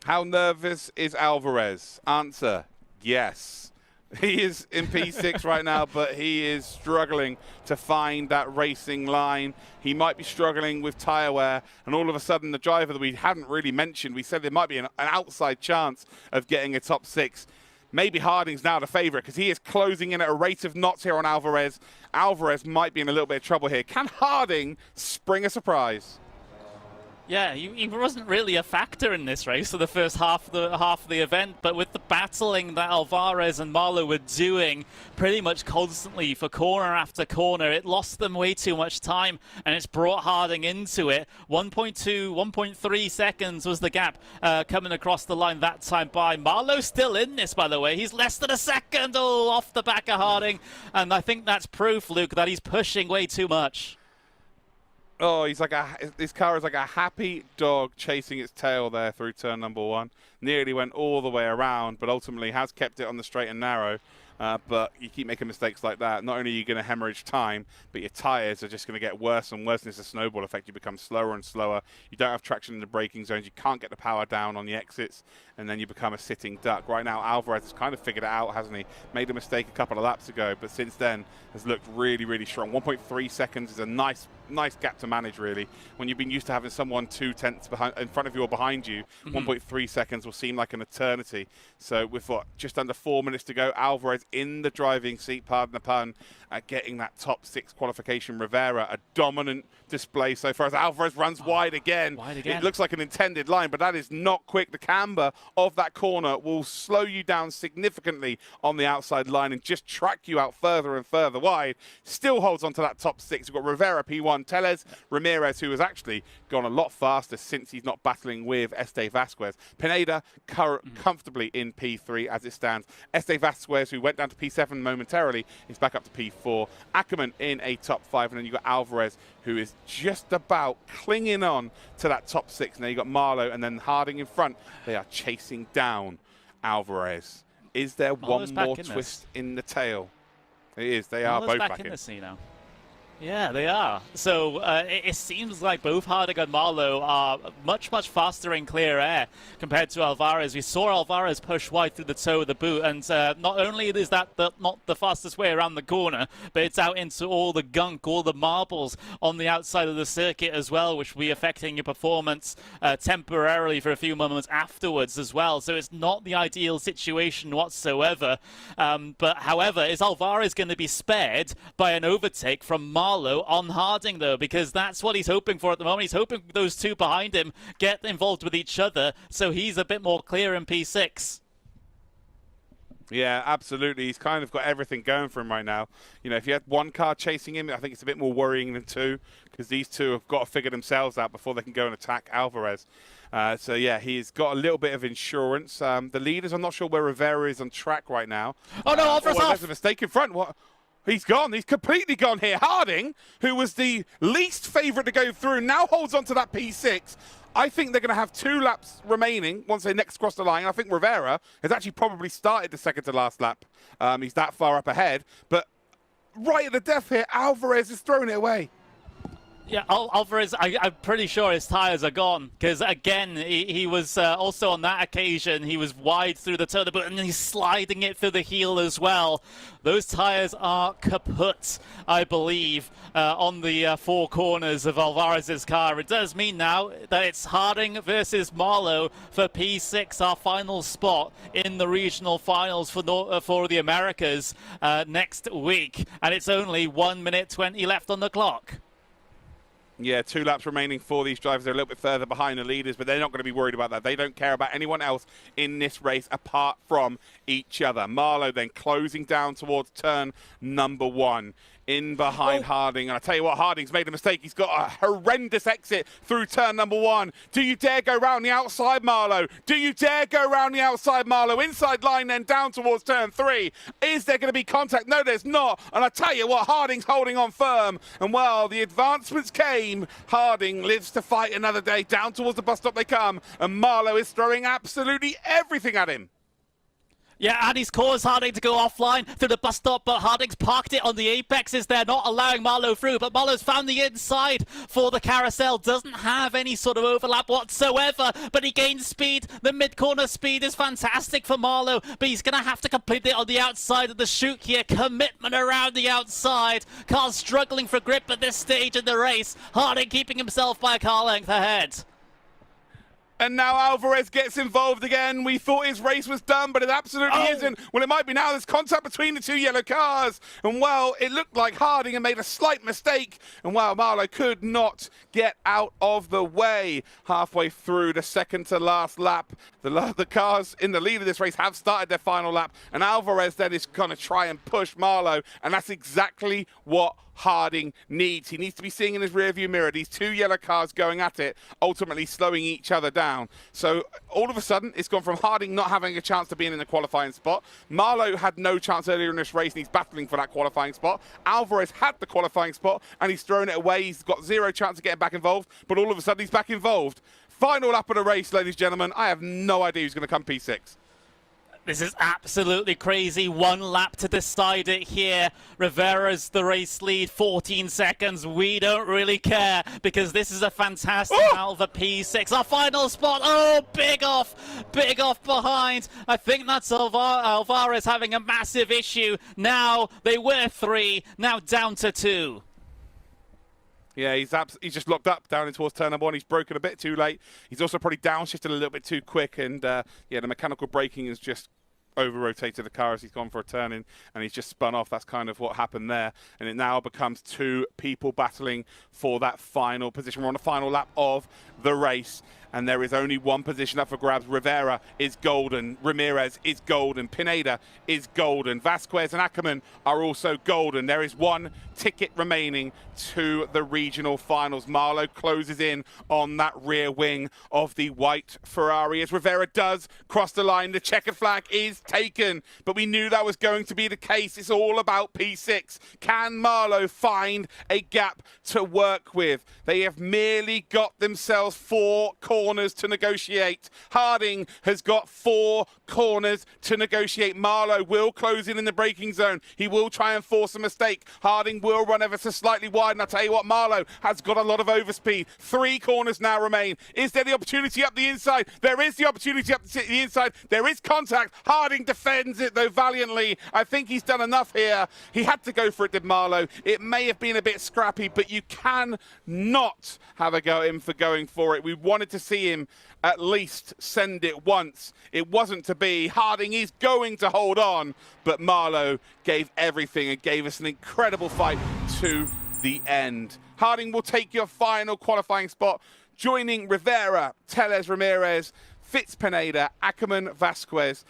How nervous is Alvarez? Answer, yes. He is in P6 right now, but he is struggling to find that racing line. He might be struggling with tyre wear, and all of a sudden the driver that we hadn't really mentioned, we said there might be an outside chance of getting a top 6. Maybe Harding's now the favourite because he is closing in at a rate of knots here on Alvarez. Alvarez might be in a little bit of trouble here. Can Harding spring a surprise? Yeah, he wasn't really a factor in this race for the first half of the event, but with the battling that Alvarez and Marlowe were doing pretty much constantly for corner after corner, it lost them way too much time, and it's brought Harding into it. 1.2, 1.3 seconds was the gap coming across the line that time by. Marlowe's still in this, by the way. He's less than a second off the back of Harding, and I think that's proof, Luke, that he's pushing way too much. Oh, this car is like a happy dog chasing its tail there through turn number 1. Nearly went all the way around, but ultimately has kept it on the straight and narrow. But you keep making mistakes like that, not only are you going to hemorrhage time, but your tyres are just going to get worse and worse, and it's a snowball effect. You become slower and slower. You don't have traction in the braking zones. You can't get the power down on the exits, and then you become a sitting duck. Right now, Alvarez has kind of figured it out, hasn't he? Made a mistake a couple of laps ago, but since then has looked really, really strong. 1.3 seconds is a nice gap to manage, really. When you've been used to having someone 2 tenths in front of you or behind you, 1.3 seconds will seem like an eternity. So with just under 4 minutes to go, Alvarez in the driving seat, pardon the pun, getting that top 6 qualification. Rivera, a dominant display so far as Alvarez runs wide again. It looks like an intended line, but that is not quick. The camber of that corner will slow you down significantly on the outside line and just track you out further and further wide. Still holds on to that top 6. We've got Rivera P1, Tellez, Ramirez, who has actually gone a lot faster since he's not battling with Este Vasquez. Pineda comfortably in P3 as it stands. Este Vasquez, who went down to P7 momentarily, is back up to P4. Ackerman in a top 5, and then you've got Alvarez, who is just about clinging on to that top 6. Now you've got Marlowe and then Harding in front. They are chasing down Alvarez. Is there one more twist in the tail? It is. They are both back in this now. Yeah, they are. So it seems like both Harding and Marlowe are much, much faster in clear air compared to Alvarez. We saw Alvarez push wide through the toe of the boot, and not only is that not the fastest way around the corner, but it's out into all the gunk, all the marbles on the outside of the circuit as well, which will be affecting your performance temporarily for a few moments afterwards as well. So it's not the ideal situation whatsoever. But however, is Alvarez going to be spared by an overtake from Marlowe on Harding, though, because that's what he's hoping for at the moment. He's hoping those two behind him get involved with each other, so he's a bit more clear in P6. Yeah, absolutely. He's kind of got everything going for him right now. You know, if you had one car chasing him, I think it's a bit more worrying than 2, because these two have got to figure themselves out before they can go and attack Alvarez. So, yeah, he's got a little bit of insurance. The leaders, I'm not sure where Rivera is on track right now. Oh, no, Alvarez off! There's a mistake in front. What? He's gone. He's completely gone here. Harding, who was the least favourite to go through, now holds on to that P6. I think they're going to have 2 laps remaining once they next cross the line. I think Rivera has actually probably started the second to last lap. He's that far up ahead. But right at the death here, Alvarez is throwing it away. Yeah, Alvarez, I'm pretty sure his tyres are gone because, again, he was also on that occasion, he was wide through the turn, but and he's sliding it through the heel as well. Those tyres are kaput, I believe, on the 4 corners of Alvarez's car. It does mean now that it's Harding versus Marlowe for P6, our final spot in the regional finals for the Americas next week. And it's only 1 minute 20 left on the clock. Yeah, 2 laps remaining for these drivers. They're a little bit further behind the leaders, but they're not going to be worried about that. They don't care about anyone else in this race apart from each other. Marlowe then closing down towards turn number 1. In behind Harding, and I tell you what, Harding's made a mistake. He's got a horrendous exit through turn number 1. Do you dare go round the outside, Marlowe? Do you dare go round the outside, Marlowe? Inside line, then down towards turn 3. Is there going to be contact? No, there's not. And I tell you what, Harding's holding on firm. And while the advancements came, Harding lives to fight another day. Down towards the bus stop they come, and Marlowe is throwing absolutely everything at him. Yeah, and he's caused Harding to go offline through the bus stop, but Harding's parked it on the apexes there, not allowing Marlowe through. But Marlowe's found the inside for the carousel, doesn't have any sort of overlap whatsoever, but he gains speed. The mid-corner speed is fantastic for Marlowe, but he's going to have to complete it on the outside of the chute here. Commitment around the outside. Car's struggling for grip at this stage in the race. Harding keeping himself by a car length ahead. And now Alvarez gets involved again. We thought his race was done, but it absolutely isn't. Well, it might be now. There's contact between the 2 yellow cars. And, well, it looked like Harding had made a slight mistake. And, well, Marlowe could not get out of the way. Halfway through the second to last lap, the cars in the lead of this race have started their final lap. And Alvarez then is going to try and push Marlowe. And that's exactly what Harding needs. He needs to be seeing in his rearview mirror these 2 yellow cars going at it, ultimately slowing each other down. So all of a sudden, it's gone from Harding not having a chance to being in the qualifying spot. Marlowe had no chance earlier in this race, and he's battling for that qualifying spot. Alvarez had the qualifying spot, and he's thrown it away. He's got 0 chance of getting back involved, but all of a sudden, he's back involved. Final lap of the race, ladies and gentlemen. I have no idea who's going to come P6. This is absolutely crazy. 1 lap to decide it here. Rivera's the race lead, 14 seconds. We don't really care because this is a fantastic Alva P6. Our final spot. Oh, big off behind. I think that's Alvarez having a massive issue. Now they were 3, now down to 2. Yeah, he's just locked up down towards turn number 1. He's broken a bit too late. He's also probably downshifted a little bit too quick, and yeah, the mechanical braking has just over-rotated the car as he's gone for a turn in, and he's just spun off. That's kind of what happened there, and it now becomes 2 people battling for that final position. We're on the final lap of the race, and there is only 1 position up for grabs. Rivera is golden, Ramirez is golden, Pineda is golden, Vasquez and Ackerman are also golden. There is 1 ticket remaining to the regional finals. Marlowe closes in on that rear wing of the white Ferrari as Rivera does cross the line. The checkered flag is taken, but we knew that was going to be the case. It's all about P6. Can Marlowe find a gap to work with? They have merely got themselves 4 corners to negotiate. Harding has got 4 corners to negotiate. Marlowe will close in the braking zone. He will try and force a mistake. Harding will run ever so slightly wide, and I tell you what, Marlowe has got a lot of overspeed. 3 corners now remain. Is there the opportunity up the inside? There is the opportunity up the inside. There is contact. Harding defends it, though, valiantly. I think he's done enough here. He had to go for it, did Marlowe. It may have been a bit scrappy, but you can not have a go at him for going for it. We wanted to see him at least send it once. It wasn't to be. Harding is going to hold on, but Marlowe gave everything and gave us an incredible fight to the end. Harding will take your final qualifying spot, joining Rivera, Tellez Ramirez, Fitz Pineda, Ackerman Vasquez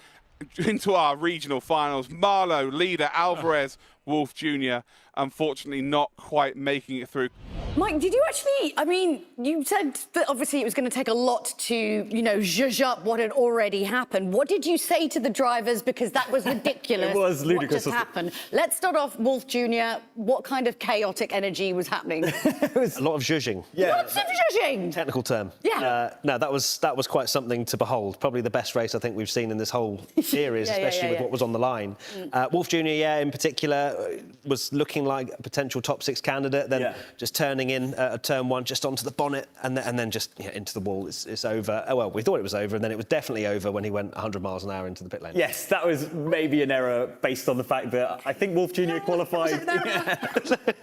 into our regional finals. Marlowe, leader, Alvarez Wolf Jr. unfortunately not quite making it through. Mike, did you actually, I mean, you said that obviously it was going to take a lot to, you know, zhuzh up what had already happened. What did you say to the drivers? Because that was ridiculous. It was ludicrous. What just happened? Let's start off, Wolf Jr. What kind of chaotic energy was happening? A lot of zhuzhing. Yeah. Lots of zhuzhing! Technical term. Yeah. No, that was quite something to behold. Probably the best race I think we've seen in this whole series, especially with what was on the line. Wolf Jr., in particular, was looking like a potential top 6 candidate, then just turning in at turn 1, just onto the bonnet, and then just into the wall. It's over. Oh, well, we thought it was over, and then it was definitely over when he went 100 miles an hour into the pit lane. Yes, that was maybe an error based on the fact that I think Wolf Jr. qualified,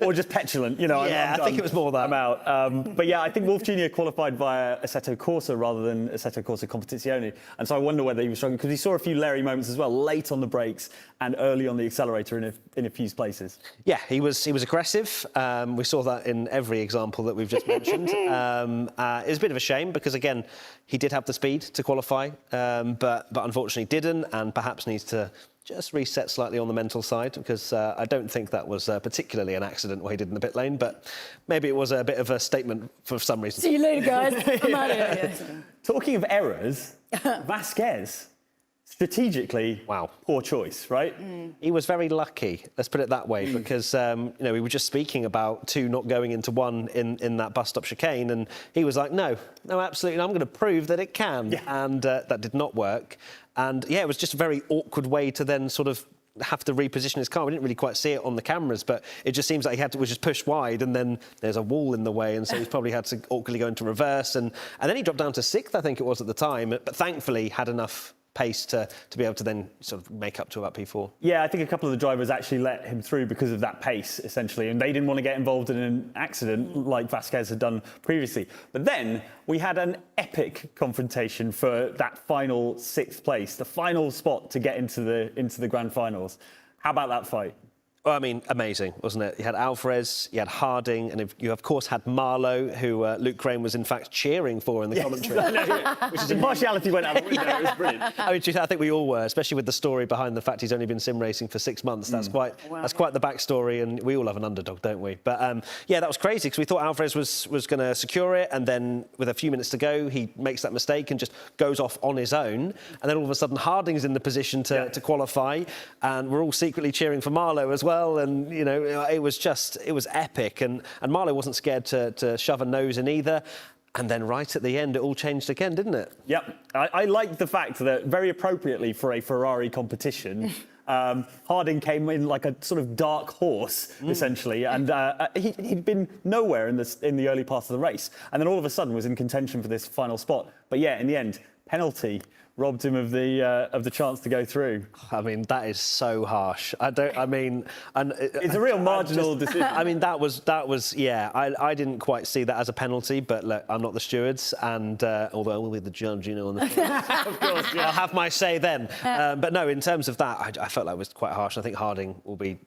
or just petulant, you know. Yeah, I think it was more that. I'm out. But yeah, I think Wolf Jr. qualified via Assetto Corsa rather than Assetto Corsa Competizione, and so I wonder whether he was struggling because he saw a few Larry moments as well, late on the brakes and early on the accelerator in a few places. Yeah, he was aggressive. We saw that in every example that we've just mentioned. It's a bit of a shame because, again, he did have the speed to qualify, but unfortunately didn't, and perhaps needs to just reset slightly on the mental side because I don't think that was particularly an accident what he did in the pit lane, but maybe it was a bit of a statement for some reason. See you later, guys. I'm out of here. Talking of errors, Vasquez. Strategically, poor choice, right? He was very lucky, let's put it that way, because you know, we were just speaking about 2 not going into 1 in that bus stop chicane, and he was like, no, absolutely, I'm going to prove that it can, and that did not work. And yeah, it was just a very awkward way to then sort of have to reposition his car. We didn't really quite see it on the cameras, but it just seems like he was just pushed wide, and then there's a wall in the way, and so he's probably had to awkwardly go into reverse, and then he dropped down to 6th, I think it was at the time, but thankfully had enough pace to be able to then sort of make up to about P4. Yeah, I think a couple of the drivers actually let him through because of that pace, essentially, and they didn't want to get involved in an accident like Vasquez had done previously. But then we had an epic confrontation for that final 6th place, the final spot to get into the grand finals. How about that fight? Well, I mean, amazing, wasn't it? You had Alvarez, you had Harding, and you, of course, had Marlowe, who Luke Crane was, in fact, cheering for in the commentary. Which is impartiality went out the window. It was brilliant. I mean, I think we all were, especially with the story behind the fact he's only been sim racing for 6 months. That's quite the backstory, and we all have an underdog, don't we? But, yeah, that was crazy, because we thought Alvarez was going to secure it, and then with a few minutes to go, he makes that mistake and just goes off on his own. And then all of a sudden, Harding's in the position to qualify, and we're all secretly cheering for Marlowe as well. And, you know, it was epic. And Marlowe wasn't scared to shove a nose in either. And then right at the end, it all changed again, didn't it? Yep. I like the fact that, very appropriately for a Ferrari competition, Harding came in like a sort of dark horse, essentially, and he'd been nowhere in the early parts of the race, and then all of a sudden was in contention for this final spot. But yeah, in the end, penalty robbed him of the chance to go through. I mean, that is so harsh. It's a real marginal decision. I mean, that was yeah. I didn't quite see that as a penalty, but look, I'm not the stewards, and although I will be the judge, you know, on the of course, yeah. I'll have my say then. But no, in terms of that, I felt that was quite harsh. I think Harding will be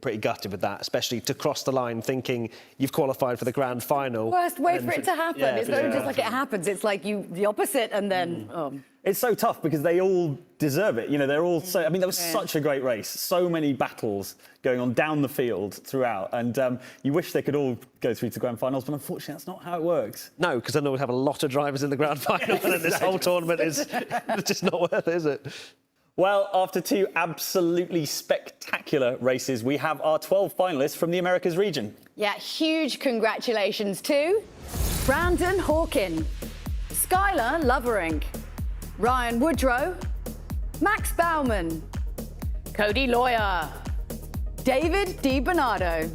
pretty gutted with that, especially to cross the line thinking you've qualified for the grand final. Worst way for it to happen. It's not just like it happens. It's like the opposite, and then. It's so tough because they all deserve it. You know, they're all so. I mean, that was such a great race. So many battles going on down the field throughout, and you wish they could all go through to grand finals, but unfortunately, that's not how it works. No, because then we'll have a lot of drivers in the grand final, and this whole tournament is just not worth it, is it? Well, after 2 absolutely spectacular races, we have our 12 finalists from the Americas region. Yeah, huge congratulations to Brandon Hawkin, Skylar Lovering, Ryan Woodrow, Max Bauman, Cody Lawyer, David Di Bernardo,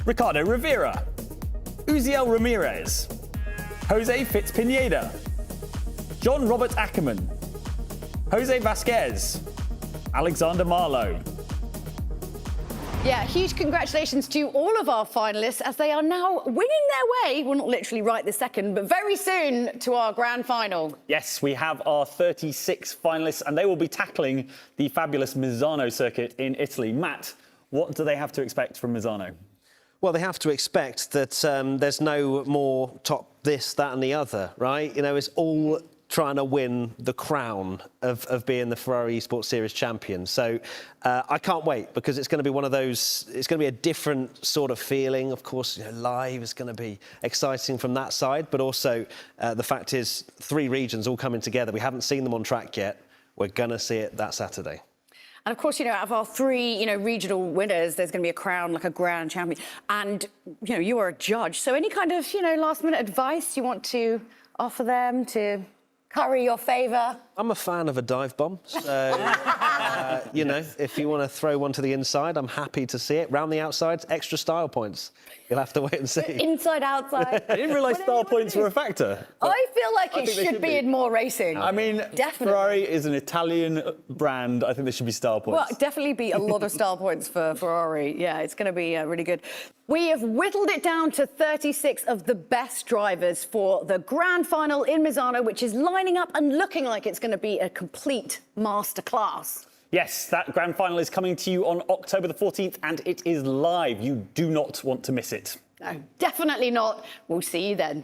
Ricardo Rivera, Uziel Ramirez, Jose Fitzpineda, John Robert Ackerman, Jose Vasquez, Alexander Marlowe. Yeah, huge congratulations to all of our finalists as they are now winning their way, well, not literally right this second, but very soon to our grand final. Yes, we have our 36 finalists, and they will be tackling the fabulous Misano circuit in Italy. Matt, what do they have to expect from Misano? Well, they have to expect that there's no more top this, that and the other, right? You know, it's all trying to win the crown of being the Ferrari Esports Series champion. So I can't wait, because it's going to be one of those, it's going to be a different sort of feeling. Of course, live is going to be exciting from that side, but also the fact is 3 regions all coming together. We haven't seen them on track yet. We're going to see it that Saturday. And of course, out of our 3, regional winners, there's going to be a crown, like a grand champion. And, you are a judge. So any kind of, last-minute advice you want to offer them to curry your favour? I'm a fan of a dive bomb, so, if you want to throw one to the inside, I'm happy to see it. Round the outside, extra style points. You'll have to wait and see. Inside, outside. I didn't realise style points were a factor. I feel like it should be in more racing. I mean, definitely. Ferrari is an Italian brand. I think there should be style points. Well, definitely be a lot of style points for Ferrari. Yeah, it's going to be really good. We have whittled it down to 36 of the best drivers for the grand final in Misano, which is lining up and looking like it's going to be a complete masterclass. Yes, that grand final is coming to you on October the 14th, and it is live. You do not want to miss it. No, definitely not. We'll see you then.